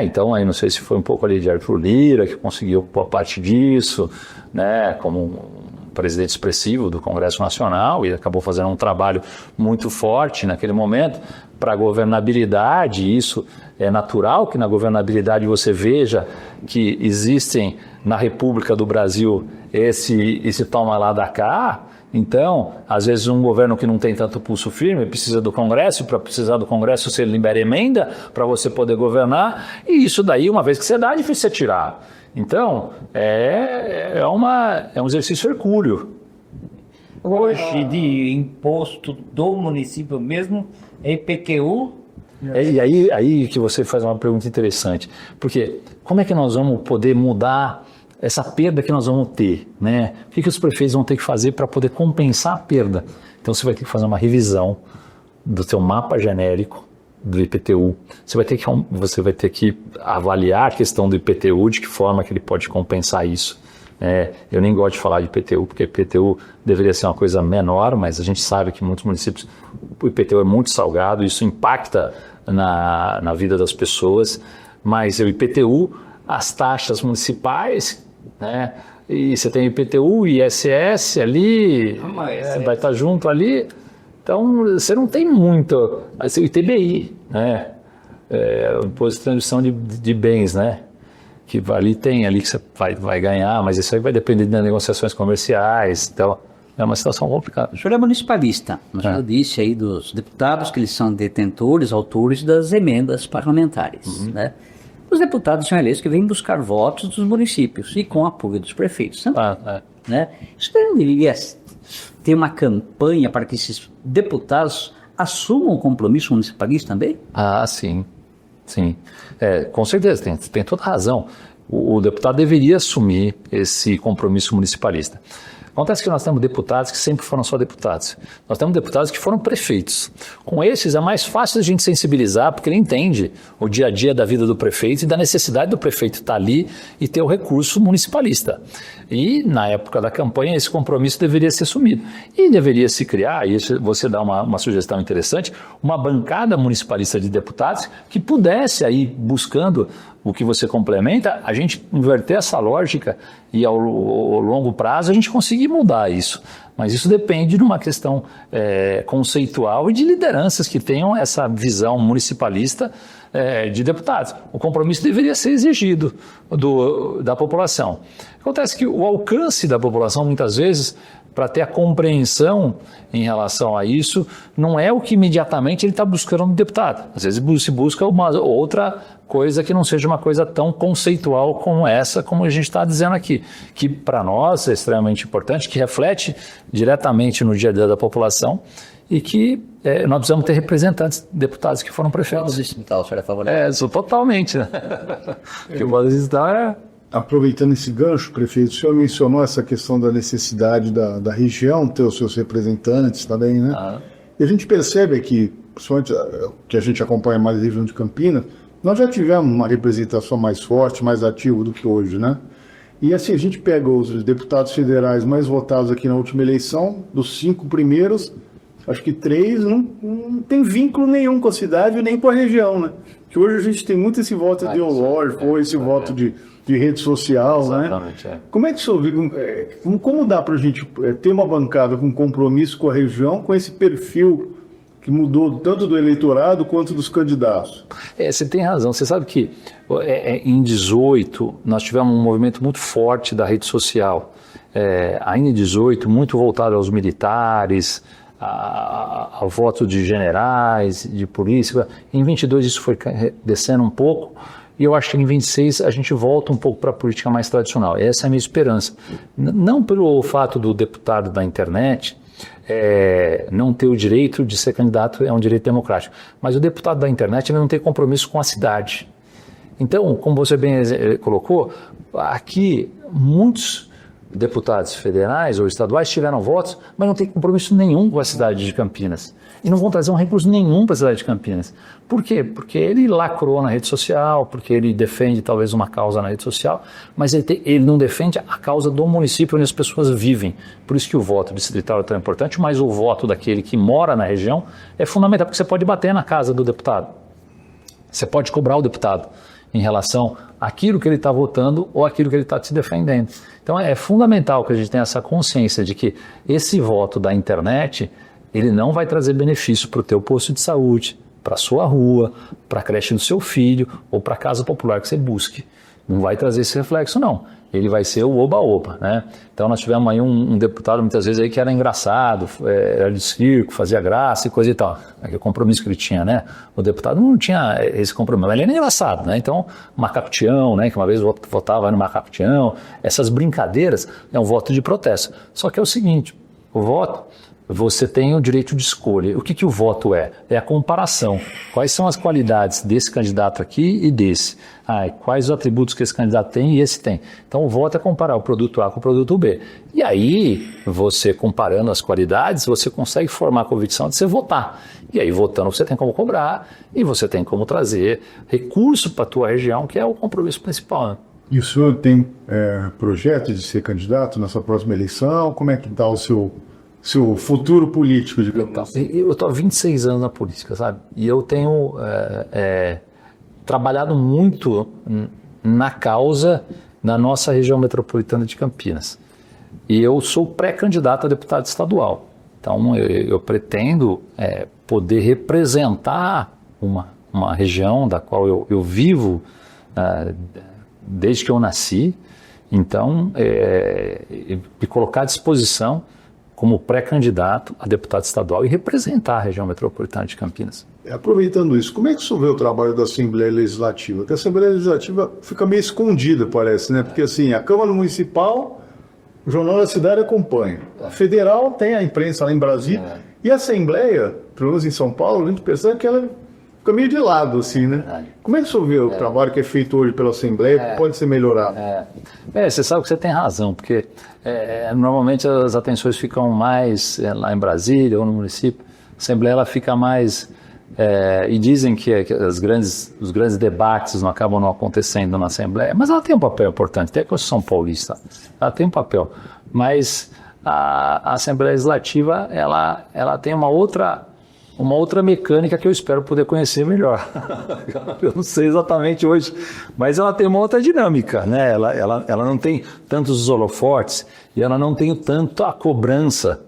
Então, aí não sei se foi um pouco ali de Arthur Lira que conseguiu boa parte disso, como um presidente expressivo do Congresso Nacional, e acabou fazendo um trabalho muito forte naquele momento para a governabilidade. Isso é natural que na governabilidade você veja que existem na República do Brasil esse toma lá da cá. Então, às vezes um governo que não tem tanto pulso firme precisa do Congresso, para precisar do Congresso você libera emenda para você poder governar, e isso daí, uma vez que você dá, é difícil você tirar. Então, é um exercício hercúleo. Hoje, de imposto do município mesmo, é IPTU. E aí que você faz uma pergunta interessante, porque como é que nós vamos poder mudar essa perda que nós vamos ter, O que os prefeitos vão ter que fazer para poder compensar a perda? Então você vai ter que fazer uma revisão do seu mapa genérico do IPTU. Você vai ter que avaliar a questão do IPTU, de que forma que ele pode compensar isso. Eu nem gosto de falar de IPTU, porque IPTU deveria ser uma coisa menor, mas a gente sabe que em muitos municípios o IPTU é muito salgado, isso impacta na vida das pessoas, mas o IPTU, as taxas municipais, e você tem IPTU e ISS ali, vai estar junto ali, então você não tem muito, mas o ITBI, o Imposto de Transmissão de Bens, que ali tem ali que você vai ganhar, mas isso aí vai depender das negociações comerciais, então é uma situação complicada. O senhor é municipalista, mas o senhor disse aí dos deputados que eles são detentores, autores das emendas parlamentares, Os deputados são eleitos que vêm buscar votos dos municípios e com apoio dos prefeitos. Isso não deveria ter uma campanha para que esses deputados assumam um compromisso municipalista também? Ah, sim. Com certeza, tem toda razão. O deputado deveria assumir esse compromisso municipalista. Acontece que nós temos deputados que sempre foram só deputados. Nós temos deputados que foram prefeitos. Com esses é mais fácil a gente sensibilizar, porque ele entende o dia a dia da vida do prefeito e da necessidade do prefeito estar ali e ter o recurso municipalista. E na época da campanha esse compromisso deveria ser assumido. E deveria se criar, e você dá uma sugestão interessante, uma bancada municipalista de deputados que pudesse aí, buscando o que você complementa, a gente inverter essa lógica e ao longo prazo a gente conseguir mudar isso. Mas isso depende de uma questão conceitual e de lideranças que tenham essa visão municipalista de deputados. O compromisso deveria ser exigido da população. Acontece que o alcance da população, muitas vezes, para ter a compreensão em relação a isso, não é o que imediatamente ele está buscando no deputado. Às vezes se busca uma outra coisa que não seja uma coisa tão conceitual como essa, como a gente está dizendo aqui, que para nós é extremamente importante, que reflete diretamente no dia a dia da população e que nós precisamos ter representantes, deputados que foram prefeitos. Modo distrital, o senhor é favorável? Sou totalmente, Porque o modo distrital aproveitando esse gancho, prefeito, o senhor mencionou essa questão da necessidade da região ter os seus representantes também, né? E a gente percebe aqui, principalmente que a gente acompanha mais a região de Campinas, nós já tivemos uma representação mais forte, mais ativa do que hoje, né? E assim, a gente pega os deputados federais mais votados aqui na última eleição, dos 5 primeiros, acho que 3 não tem vínculo nenhum com a cidade nem com a região, né? Que hoje a gente tem muito esse voto ideológico, ou esse voto de rede social, Exatamente, né? Como é que o senhor vê, como dá para a gente ter uma bancada com compromisso com a região, com esse perfil que mudou tanto do eleitorado quanto dos candidatos? Você tem razão. Você sabe que em 2018 nós tivemos um movimento muito forte da rede social. Ainda em 2018, muito voltado aos militares, ao voto de generais, de polícia. Em 22 isso foi descendo um pouco. E eu acho que em 26 a gente volta um pouco para a política mais tradicional. Essa é a minha esperança. Não pelo fato do deputado da internet não ter o direito de ser candidato, é um direito democrático. Mas o deputado da internet ele não tem compromisso com a cidade. Então, como você bem colocou, aqui muitos deputados federais ou estaduais tiveram votos, mas não tem compromisso nenhum com a cidade de Campinas. E não vão trazer um recurso nenhum para a cidade de Campinas. Por quê? Porque ele lacrou na rede social, porque ele defende talvez uma causa na rede social, mas ele não defende a causa do município onde as pessoas vivem. Por isso que o voto distrital é tão importante, mas o voto daquele que mora na região é fundamental, porque você pode bater na casa do deputado. Você pode cobrar o deputado em relação àquilo que ele está votando ou àquilo que ele está se defendendo. Então é fundamental que a gente tenha essa consciência de que esse voto da internet ele não vai trazer benefício para o teu posto de saúde, para a sua rua, para a creche do seu filho ou para a casa popular que você busque. Não vai trazer esse reflexo, não. Ele vai ser o oba-oba, né? Então nós tivemos aí um deputado muitas vezes aí que era engraçado, era de circo, fazia graça e coisa e tal. Aquele compromisso que ele tinha, né? O deputado não tinha esse compromisso, mas ele era engraçado, né? Então, Macaco Tião, né? Que uma vez votava no Macaco Tião, essas brincadeiras é um voto de protesto. Só que é o seguinte, o voto, você tem o direito de escolha. O que o voto é? É a comparação. Quais são as qualidades desse candidato aqui e desse? Quais os atributos que esse candidato tem e esse tem? Então o voto é comparar o produto A com o produto B. E aí, você comparando as qualidades, você consegue formar a convicção de você votar. E aí, votando, você tem como cobrar e você tem como trazer recurso para a tua região, que é o compromisso principal, né? E o senhor tem projeto de ser candidato nessa próxima eleição? Como é que está o seu futuro político, digamos assim? Eu estou há 26 anos na política, sabe? E eu tenho trabalhado muito na causa na nossa região metropolitana de Campinas. E eu sou pré-candidato a deputado estadual. Então, eu pretendo poder representar uma região da qual eu vivo desde que eu nasci. Então, me colocar à disposição como pré-candidato a deputado estadual e representar a região metropolitana de Campinas. Aproveitando isso, como é que o senhor vê o trabalho da Assembleia Legislativa? Porque a Assembleia Legislativa fica meio escondida, parece, né? Porque assim, a Câmara Municipal, o Jornal da Cidade acompanha. A Federal tem a imprensa lá em Brasília. E a Assembleia, pelo menos em São Paulo, a gente percebe que ela fica meio de lado, assim, né? Como é que o senhor vê o trabalho que é feito hoje pela Assembleia, que pode ser melhorado? Você sabe que você tem razão, porque normalmente as atenções ficam mais lá em Brasília ou no município. A Assembleia ela fica mais... e dizem que os grandes debates não acabam acontecendo na Assembleia, mas ela tem um papel importante, até que eu sou São Paulista, ela tem um papel. Mas a Assembleia Legislativa ela tem uma outra mecânica que eu espero poder conhecer melhor. Eu não sei exatamente hoje, mas ela tem uma outra dinâmica, né? Ela não tem tantos holofotes e ela não tem tanto a cobrança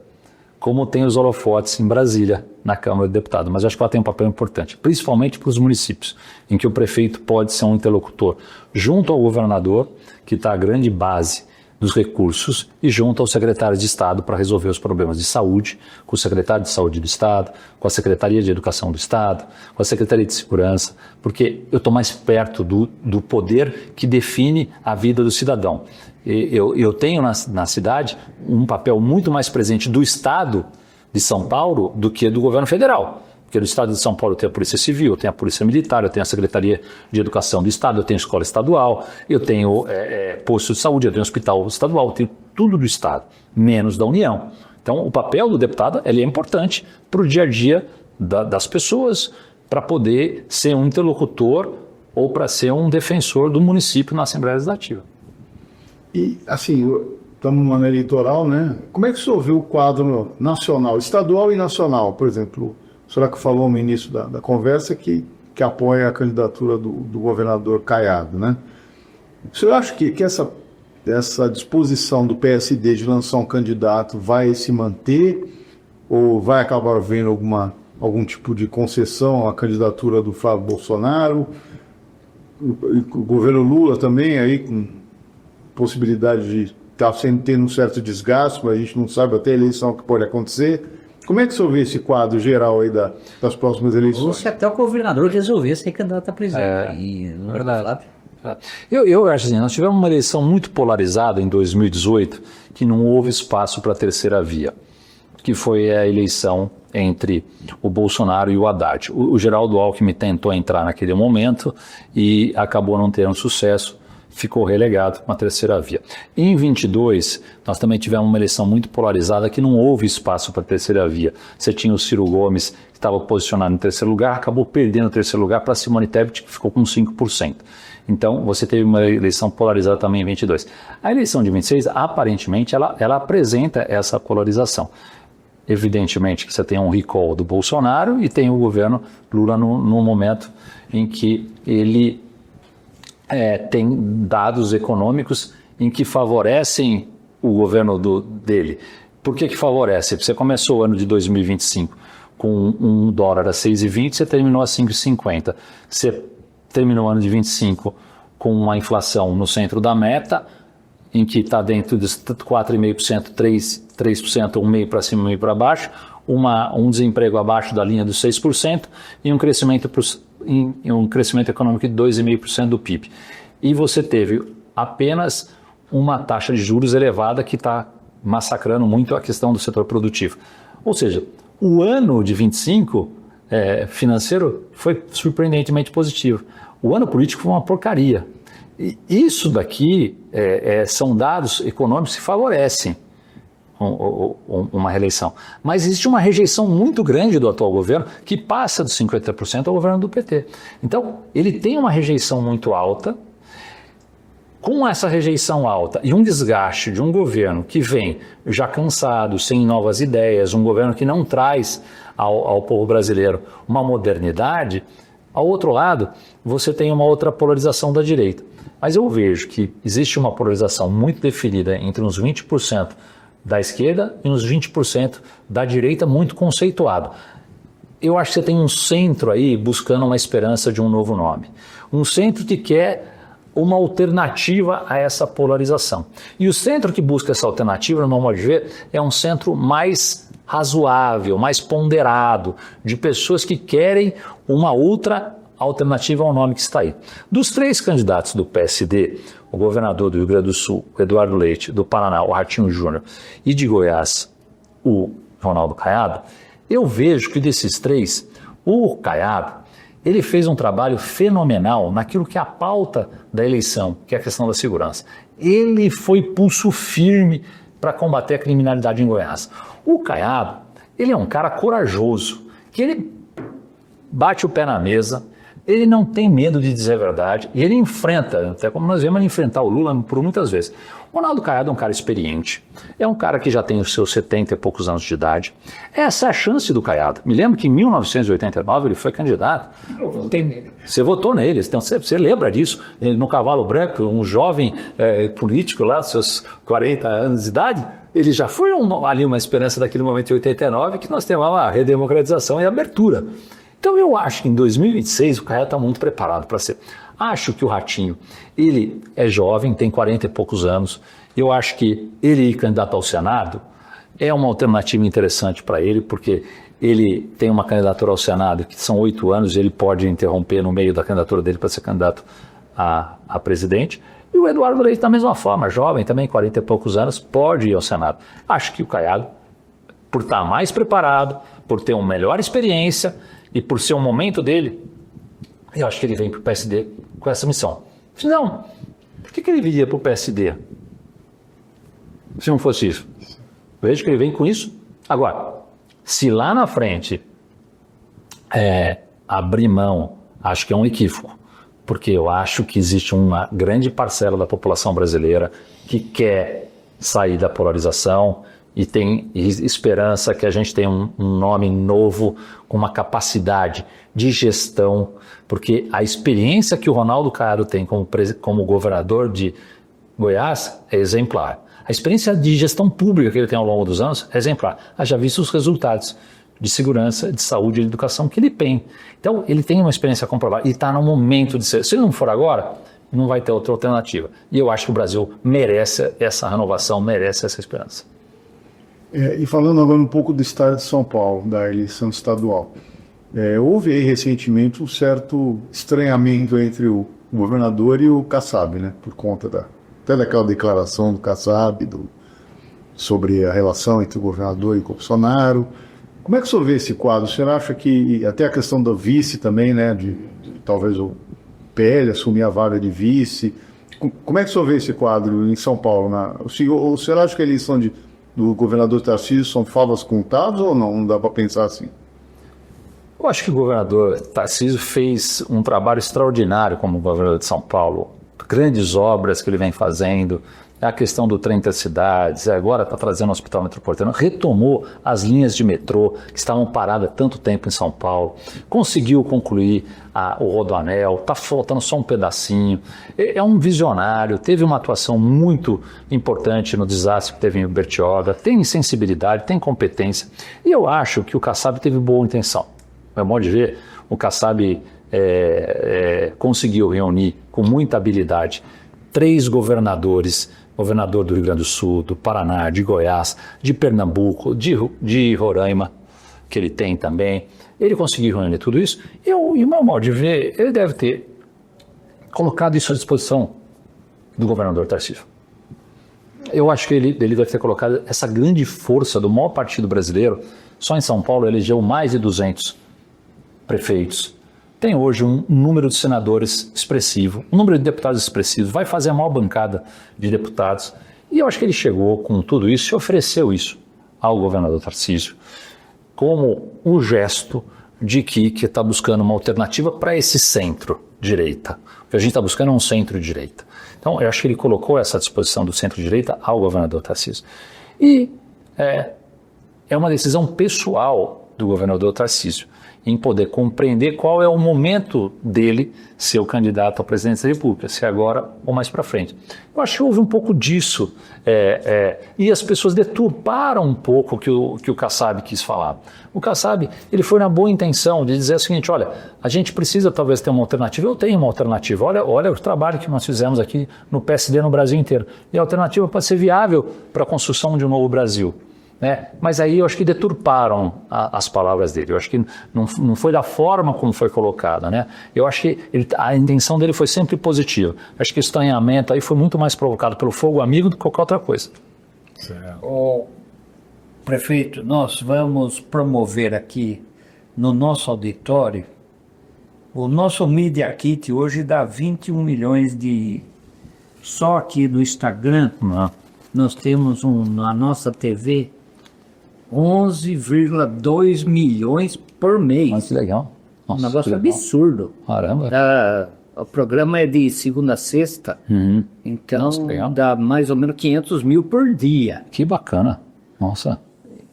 como tem os holofotes em Brasília, na Câmara de Deputados. Mas eu acho que ela tem um papel importante, principalmente para os municípios, em que o prefeito pode ser um interlocutor junto ao governador, que está a grande base dos recursos, e junto ao secretário de Estado para resolver os problemas de saúde, com o secretário de Saúde do Estado, com a Secretaria de Educação do Estado, com a Secretaria de Segurança, porque eu estou mais perto do poder que define a vida do cidadão. Eu tenho na cidade um papel muito mais presente do Estado de São Paulo do que do governo federal. Porque no estado de São Paulo eu tenho a Polícia Civil, eu tenho a Polícia Militar, eu tenho a Secretaria de Educação do Estado, eu tenho escola estadual, eu tenho posto de saúde, eu tenho hospital estadual, eu tenho tudo do Estado, menos da União. Então, o papel do deputado ele é importante para o dia a dia das pessoas, para poder ser um interlocutor ou para ser um defensor do município na Assembleia Legislativa. E, assim, estamos numa eleitoral, né? Como é que o senhor vê o quadro nacional, estadual e nacional? Por exemplo, o senhor que falou no início da conversa que apoia a candidatura do governador Caiado, né? O senhor acha que essa disposição do PSD de lançar um candidato vai se manter ou vai acabar havendo algum tipo de concessão à candidatura do Flávio Bolsonaro? O governo Lula também aí com possibilidade de estar tendo um certo desgaste, mas a gente não sabe até a eleição o que pode acontecer. Como é que o senhor vê esse quadro geral aí das próximas eleições? Ou se até o governador resolver ser candidato a presidente. Verdade. Eu acho assim, nós tivemos uma eleição muito polarizada em 2018, que não houve espaço para a terceira via, que foi a eleição entre o Bolsonaro e o Haddad. O Geraldo Alckmin tentou entrar naquele momento e acabou não tendo sucesso, ficou relegado com a terceira via. Em 22, nós também tivemos uma eleição muito polarizada que não houve espaço para a terceira via. Você tinha o Ciro Gomes, que estava posicionado em terceiro lugar, acabou perdendo o terceiro lugar para Simone Tebet, que ficou com 5%. Então, você teve uma eleição polarizada também em 22. A eleição de 26, aparentemente, ela apresenta essa polarização. Evidentemente que você tem um recall do Bolsonaro e tem o governo Lula no momento em que ele tem dados econômicos em que favorecem o governo dele. Por que favorece? Você começou o ano de 2025 com um dólar a 6,20, você terminou a 5,50. Você terminou o ano de 25 com uma inflação no centro da meta, em que está dentro de 4,5%, 3%, 1,5% para cima, 1,5% para baixo, um desemprego abaixo da linha dos 6% e um crescimento econômico de 2,5% do PIB. E você teve apenas uma taxa de juros elevada que está massacrando muito a questão do setor produtivo. Ou seja, o ano de 25 financeiro foi surpreendentemente positivo. O ano político foi uma porcaria. E isso daqui são dados econômicos que favorecem uma reeleição. Mas existe uma rejeição muito grande do atual governo, que passa dos 50% ao governo do PT. Então, ele tem uma rejeição muito alta. Com essa rejeição alta e um desgaste de um governo que vem já cansado, sem novas ideias, um governo que não traz ao povo brasileiro uma modernidade, ao outro lado, você tem uma outra polarização da direita. Mas eu vejo que existe uma polarização muito definida entre uns 20% da esquerda e uns 20% da direita muito conceituado. Eu acho que você tem um centro aí buscando uma esperança de um novo nome. Um centro que quer uma alternativa a essa polarização. E o centro que busca essa alternativa, no meu modo de ver, é um centro mais razoável, mais ponderado, de pessoas que querem uma outra alternativa ao nome que está aí. Dos três candidatos do PSD, o governador do Rio Grande do Sul, o Eduardo Leite, do Paraná, o Ratinho Júnior, e de Goiás, o Ronaldo Caiado, eu vejo que desses três, o Caiado, ele fez um trabalho fenomenal naquilo que é a pauta da eleição, que é a questão da segurança. Ele foi pulso firme para combater a criminalidade em Goiás. O Caiado, ele é um cara corajoso, que ele bate o pé na mesa, ele não tem medo de dizer a verdade e ele enfrenta, até como nós vemos ele enfrentar o Lula por muitas vezes. O Ronaldo Caiado é um cara experiente, é um cara que já tem os seus 70 e poucos anos de idade. Essa é a chance do Caiado. Me lembro que em 1989 ele foi candidato. Eu votei nele. Você votou nele, então você lembra disso? No Cavalo Branco, um jovem político lá, seus 40 anos de idade, ele já foi ali uma esperança daquele momento em 89 que nós temos uma redemocratização e abertura. Então eu acho que em 2026 o Caiado está muito preparado para ser. Acho que o Ratinho, ele é jovem, tem 40 e poucos anos. Eu acho que ele ir candidato ao Senado é uma alternativa interessante para ele, porque ele tem uma candidatura ao Senado que são 8 anos e ele pode interromper no meio da candidatura dele para ser candidato a presidente. E o Eduardo Leite da mesma forma, jovem, também 40 e poucos anos, pode ir ao Senado. Acho que o Caiado, por estar mais preparado, por ter uma melhor experiência, e por ser um momento dele, eu acho que ele vem para o PSD com essa missão. Se não, por que ele viria para o PSD? Se não fosse isso. Vejo que ele vem com isso. Agora, se lá na frente abrir mão, acho que é um equívoco, porque eu acho que existe uma grande parcela da população brasileira que quer sair da polarização e tem esperança que a gente tenha um nome novo, com uma capacidade de gestão, porque a experiência que o Ronaldo Caiado tem como governador de Goiás é exemplar. A experiência de gestão pública que ele tem ao longo dos anos é exemplar. Haja visto os resultados de segurança, de saúde e de educação que ele tem. Então, ele tem uma experiência comprovada e está no momento de ser. Se ele não for agora, não vai ter outra alternativa. E eu acho que o Brasil merece essa renovação, merece essa esperança. E falando agora um pouco do estado de São Paulo, da eleição estadual. Houve aí recentemente um certo estranhamento entre o governador e o Kassab, né? Por conta até daquela declaração do Kassab sobre a relação entre o governador e o Bolsonaro. Como é que o senhor vê esse quadro? O senhor acha que até a questão do vice também, né? De talvez o PL assumir a vaga de vice. Como é que o senhor vê esse quadro em São Paulo? O senhor acha que a eleição do governador Tarcísio são favas contadas ou não? Não dá para pensar assim? Eu acho que o governador Tarcísio fez um trabalho extraordinário como governador de São Paulo. Grandes obras que ele vem fazendo, a questão do trem das cidades, agora está trazendo o Hospital Metropolitano, retomou as linhas de metrô que estavam paradas há tanto tempo em São Paulo, conseguiu concluir o Rodoanel, está faltando só um pedacinho, é um visionário, teve uma atuação muito importante no desastre que teve em Bertioga, tem sensibilidade, tem competência, e eu acho que o Kassab teve boa intenção. É bom de ver, o Kassab conseguiu reunir com muita habilidade 3 governadores, governador do Rio Grande do Sul, do Paraná, de Goiás, de Pernambuco, de Roraima, que ele tem também. Ele conseguiu reunir tudo isso. E o meu modo de ver, ele deve ter colocado isso à disposição do governador Tarcísio. Eu acho que ele deve ter colocado essa grande força do maior partido brasileiro. Só em São Paulo elegeu mais de 200 prefeitos. Tem hoje um número de senadores expressivo, um número de deputados expressivo, vai fazer a maior bancada de deputados. E eu acho que ele chegou com tudo isso e ofereceu isso ao governador Tarcísio como um gesto de que está buscando uma alternativa para esse centro-direita. O que a gente está buscando é um centro-direita. Então, eu acho que ele colocou essa disposição do centro-direita ao governador Tarcísio. E é uma decisão pessoal do governador Tarcísio em poder compreender qual é o momento dele ser o candidato à presidência da República, se agora ou mais para frente. Eu acho que houve um pouco disso, e as pessoas deturparam um pouco o que o Kassab quis falar. O Kassab, ele foi na boa intenção de dizer o seguinte, olha, a gente precisa talvez ter uma alternativa, eu tenho uma alternativa, olha o trabalho que nós fizemos aqui no PSD no Brasil inteiro, e a alternativa pode ser viável para a construção de um novo Brasil. Mas aí eu acho que deturparam as palavras dele, eu acho que não foi da forma como foi colocada, né? Eu acho que a intenção dele foi sempre positiva, acho que o estranhamento aí foi muito mais provocado pelo fogo amigo do que qualquer outra coisa. Ô, prefeito, nós vamos promover aqui no nosso auditório, o nosso Media Kit hoje dá 21 milhões só aqui no Instagram, nós temos na nossa TV 11,2 milhões por mês. Mas que legal. Nossa, um negócio absurdo. Caramba. O programa é de segunda a sexta, então dá mais ou menos 500 mil por dia. Que bacana. Nossa.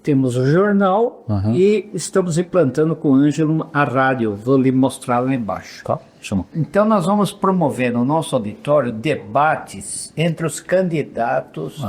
Temos o jornal e estamos implantando com o Ângelo a rádio. Vou lhe mostrar lá embaixo. Tá, chama. Então nós vamos promover no nosso auditório debates entre os candidatos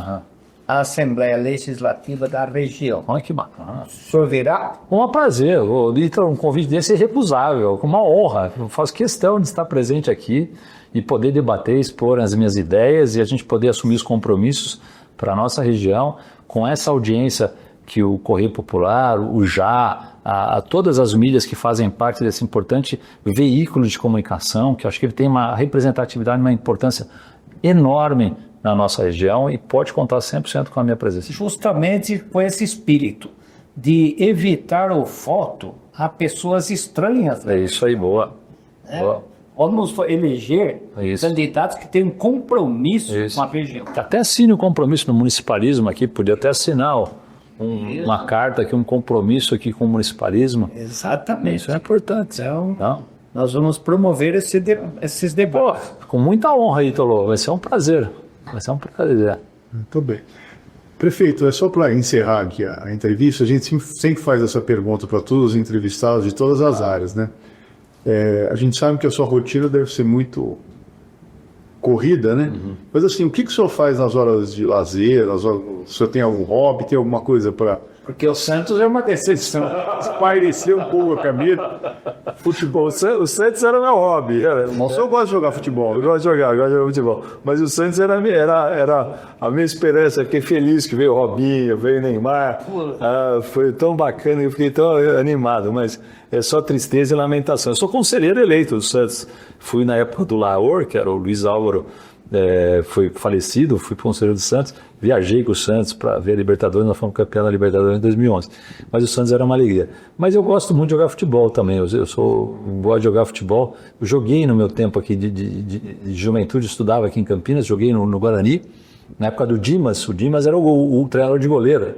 à Assembleia Legislativa da região. Olha que bacana. O senhor virá? Um prazer. Um convite desse é irrecusável, com uma honra. Eu faço questão de estar presente aqui e poder debater, expor as minhas ideias e a gente poder assumir os compromissos para a nossa região com essa audiência que o Correio Popular, o Já, todas as mídias que fazem parte desse importante veículo de comunicação, que eu acho que ele tem uma representatividade, uma importância enorme na nossa região e pode contar 100% com a minha presença. Justamente com esse espírito. de evitar o voto a pessoas estranhas. É isso aí, boa. Boa. Vamos eleger Isso. candidatos que tenham compromisso Isso. com a região. Até assine um compromisso no municipalismo aqui, podia até assinar uma carta aqui, um compromisso aqui com o municipalismo. Exatamente. Isso é importante. Então, Não? nós vamos promover esses debates. Com muita honra, Ítalo. Vai ser um prazer. Vai ser um prazer. Muito bem. Prefeito, é só para encerrar aqui a entrevista, a gente sempre faz essa pergunta para todos os entrevistados de todas as áreas, né? A gente sabe que a sua rotina deve ser muito corrida, né? Mas assim, o que o senhor faz nas horas de lazer? O senhor tem algum hobby, tem alguma coisa para... Porque o Santos é uma decepção. Espairecer um pouco a camisa. Futebol. O Santos era meu hobby. O senhor gosta de jogar futebol? Eu gosto de jogar futebol. Mas o Santos era a minha esperança. Fiquei feliz que veio o Robinho, veio o Neymar. Foi tão bacana, eu fiquei tão animado. Mas é só tristeza e lamentação. Eu sou conselheiro eleito do Santos. Fui na época do Laor, que era o Luiz Álvaro, foi falecido, fui conselheiro do Santos, viajei com o Santos para ver a Libertadores, nós fomos campeão da Libertadores em 2011, mas o Santos era uma alegria. Mas eu gosto muito de jogar futebol também, eu gosto de jogar futebol, eu joguei no meu tempo aqui de juventude, estudava aqui em Campinas, joguei no Guarani, na época do Dimas. O Dimas era o treinador de goleiro,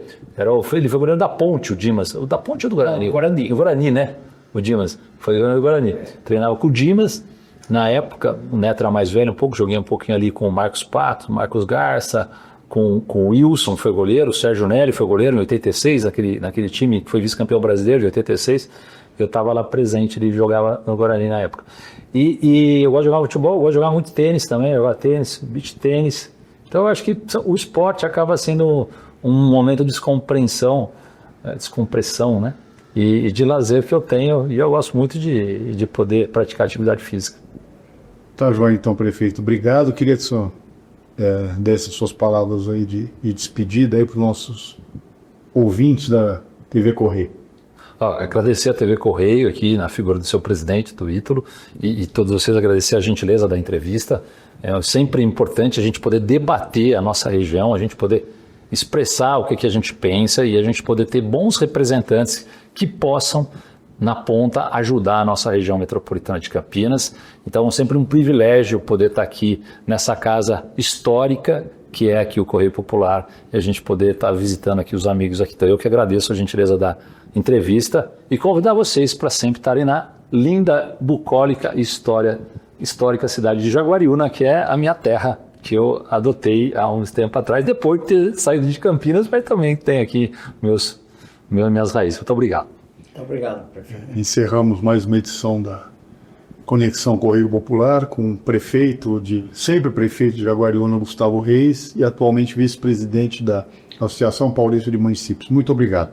ele foi goleiro da Ponte, o Dimas, o da Ponte ou do Guarani? O Guarani, né? O Dimas, foi goleiro do Guarani, treinava com o Dimas. Na época, o Neto era mais velho um pouco, joguei um pouquinho ali com o Marcos Pato, Marcos Garça, com o Wilson, que foi goleiro, o Sérgio Nelly foi goleiro em 86, naquele time que foi vice-campeão brasileiro de 86, eu estava lá presente, ele jogava no Guarani na época. E eu gosto de jogar futebol, eu gosto de jogar muito tênis também, jogar tênis, beach tênis. Então eu acho que o esporte acaba sendo um momento de descompressão, né? E de lazer que eu tenho, e eu gosto muito de poder praticar atividade física. Tá, joia, então, prefeito. Obrigado. Queria que o senhor desse suas palavras aí de despedida aí para os nossos ouvintes da TV Correio. Agradecer a TV Correio aqui na figura do seu presidente, do Ítalo, e todos vocês, agradecer a gentileza da entrevista. É sempre importante a gente poder debater a nossa região, a gente poder expressar o que a gente pensa e a gente poder ter bons representantes que possam, na ponta, ajudar a nossa região metropolitana de Campinas. Então, é sempre um privilégio poder estar aqui nessa casa histórica, que é aqui o Correio Popular, e a gente poder estar visitando aqui os amigos aqui. Então, eu que agradeço a gentileza da entrevista e convidar vocês para sempre estarem na linda, bucólica e histórica cidade de Jaguariúna, que é a minha terra, que eu adotei há uns tempos atrás, depois de ter saído de Campinas, mas também tem aqui minhas raízes. Muito obrigado. Muito obrigado, prefeito. Encerramos mais uma edição da Conexão Correio Popular com o sempre prefeito de Jaguariúna, Gustavo Reis, e atualmente vice-presidente da Associação Paulista de Municípios. Muito obrigado.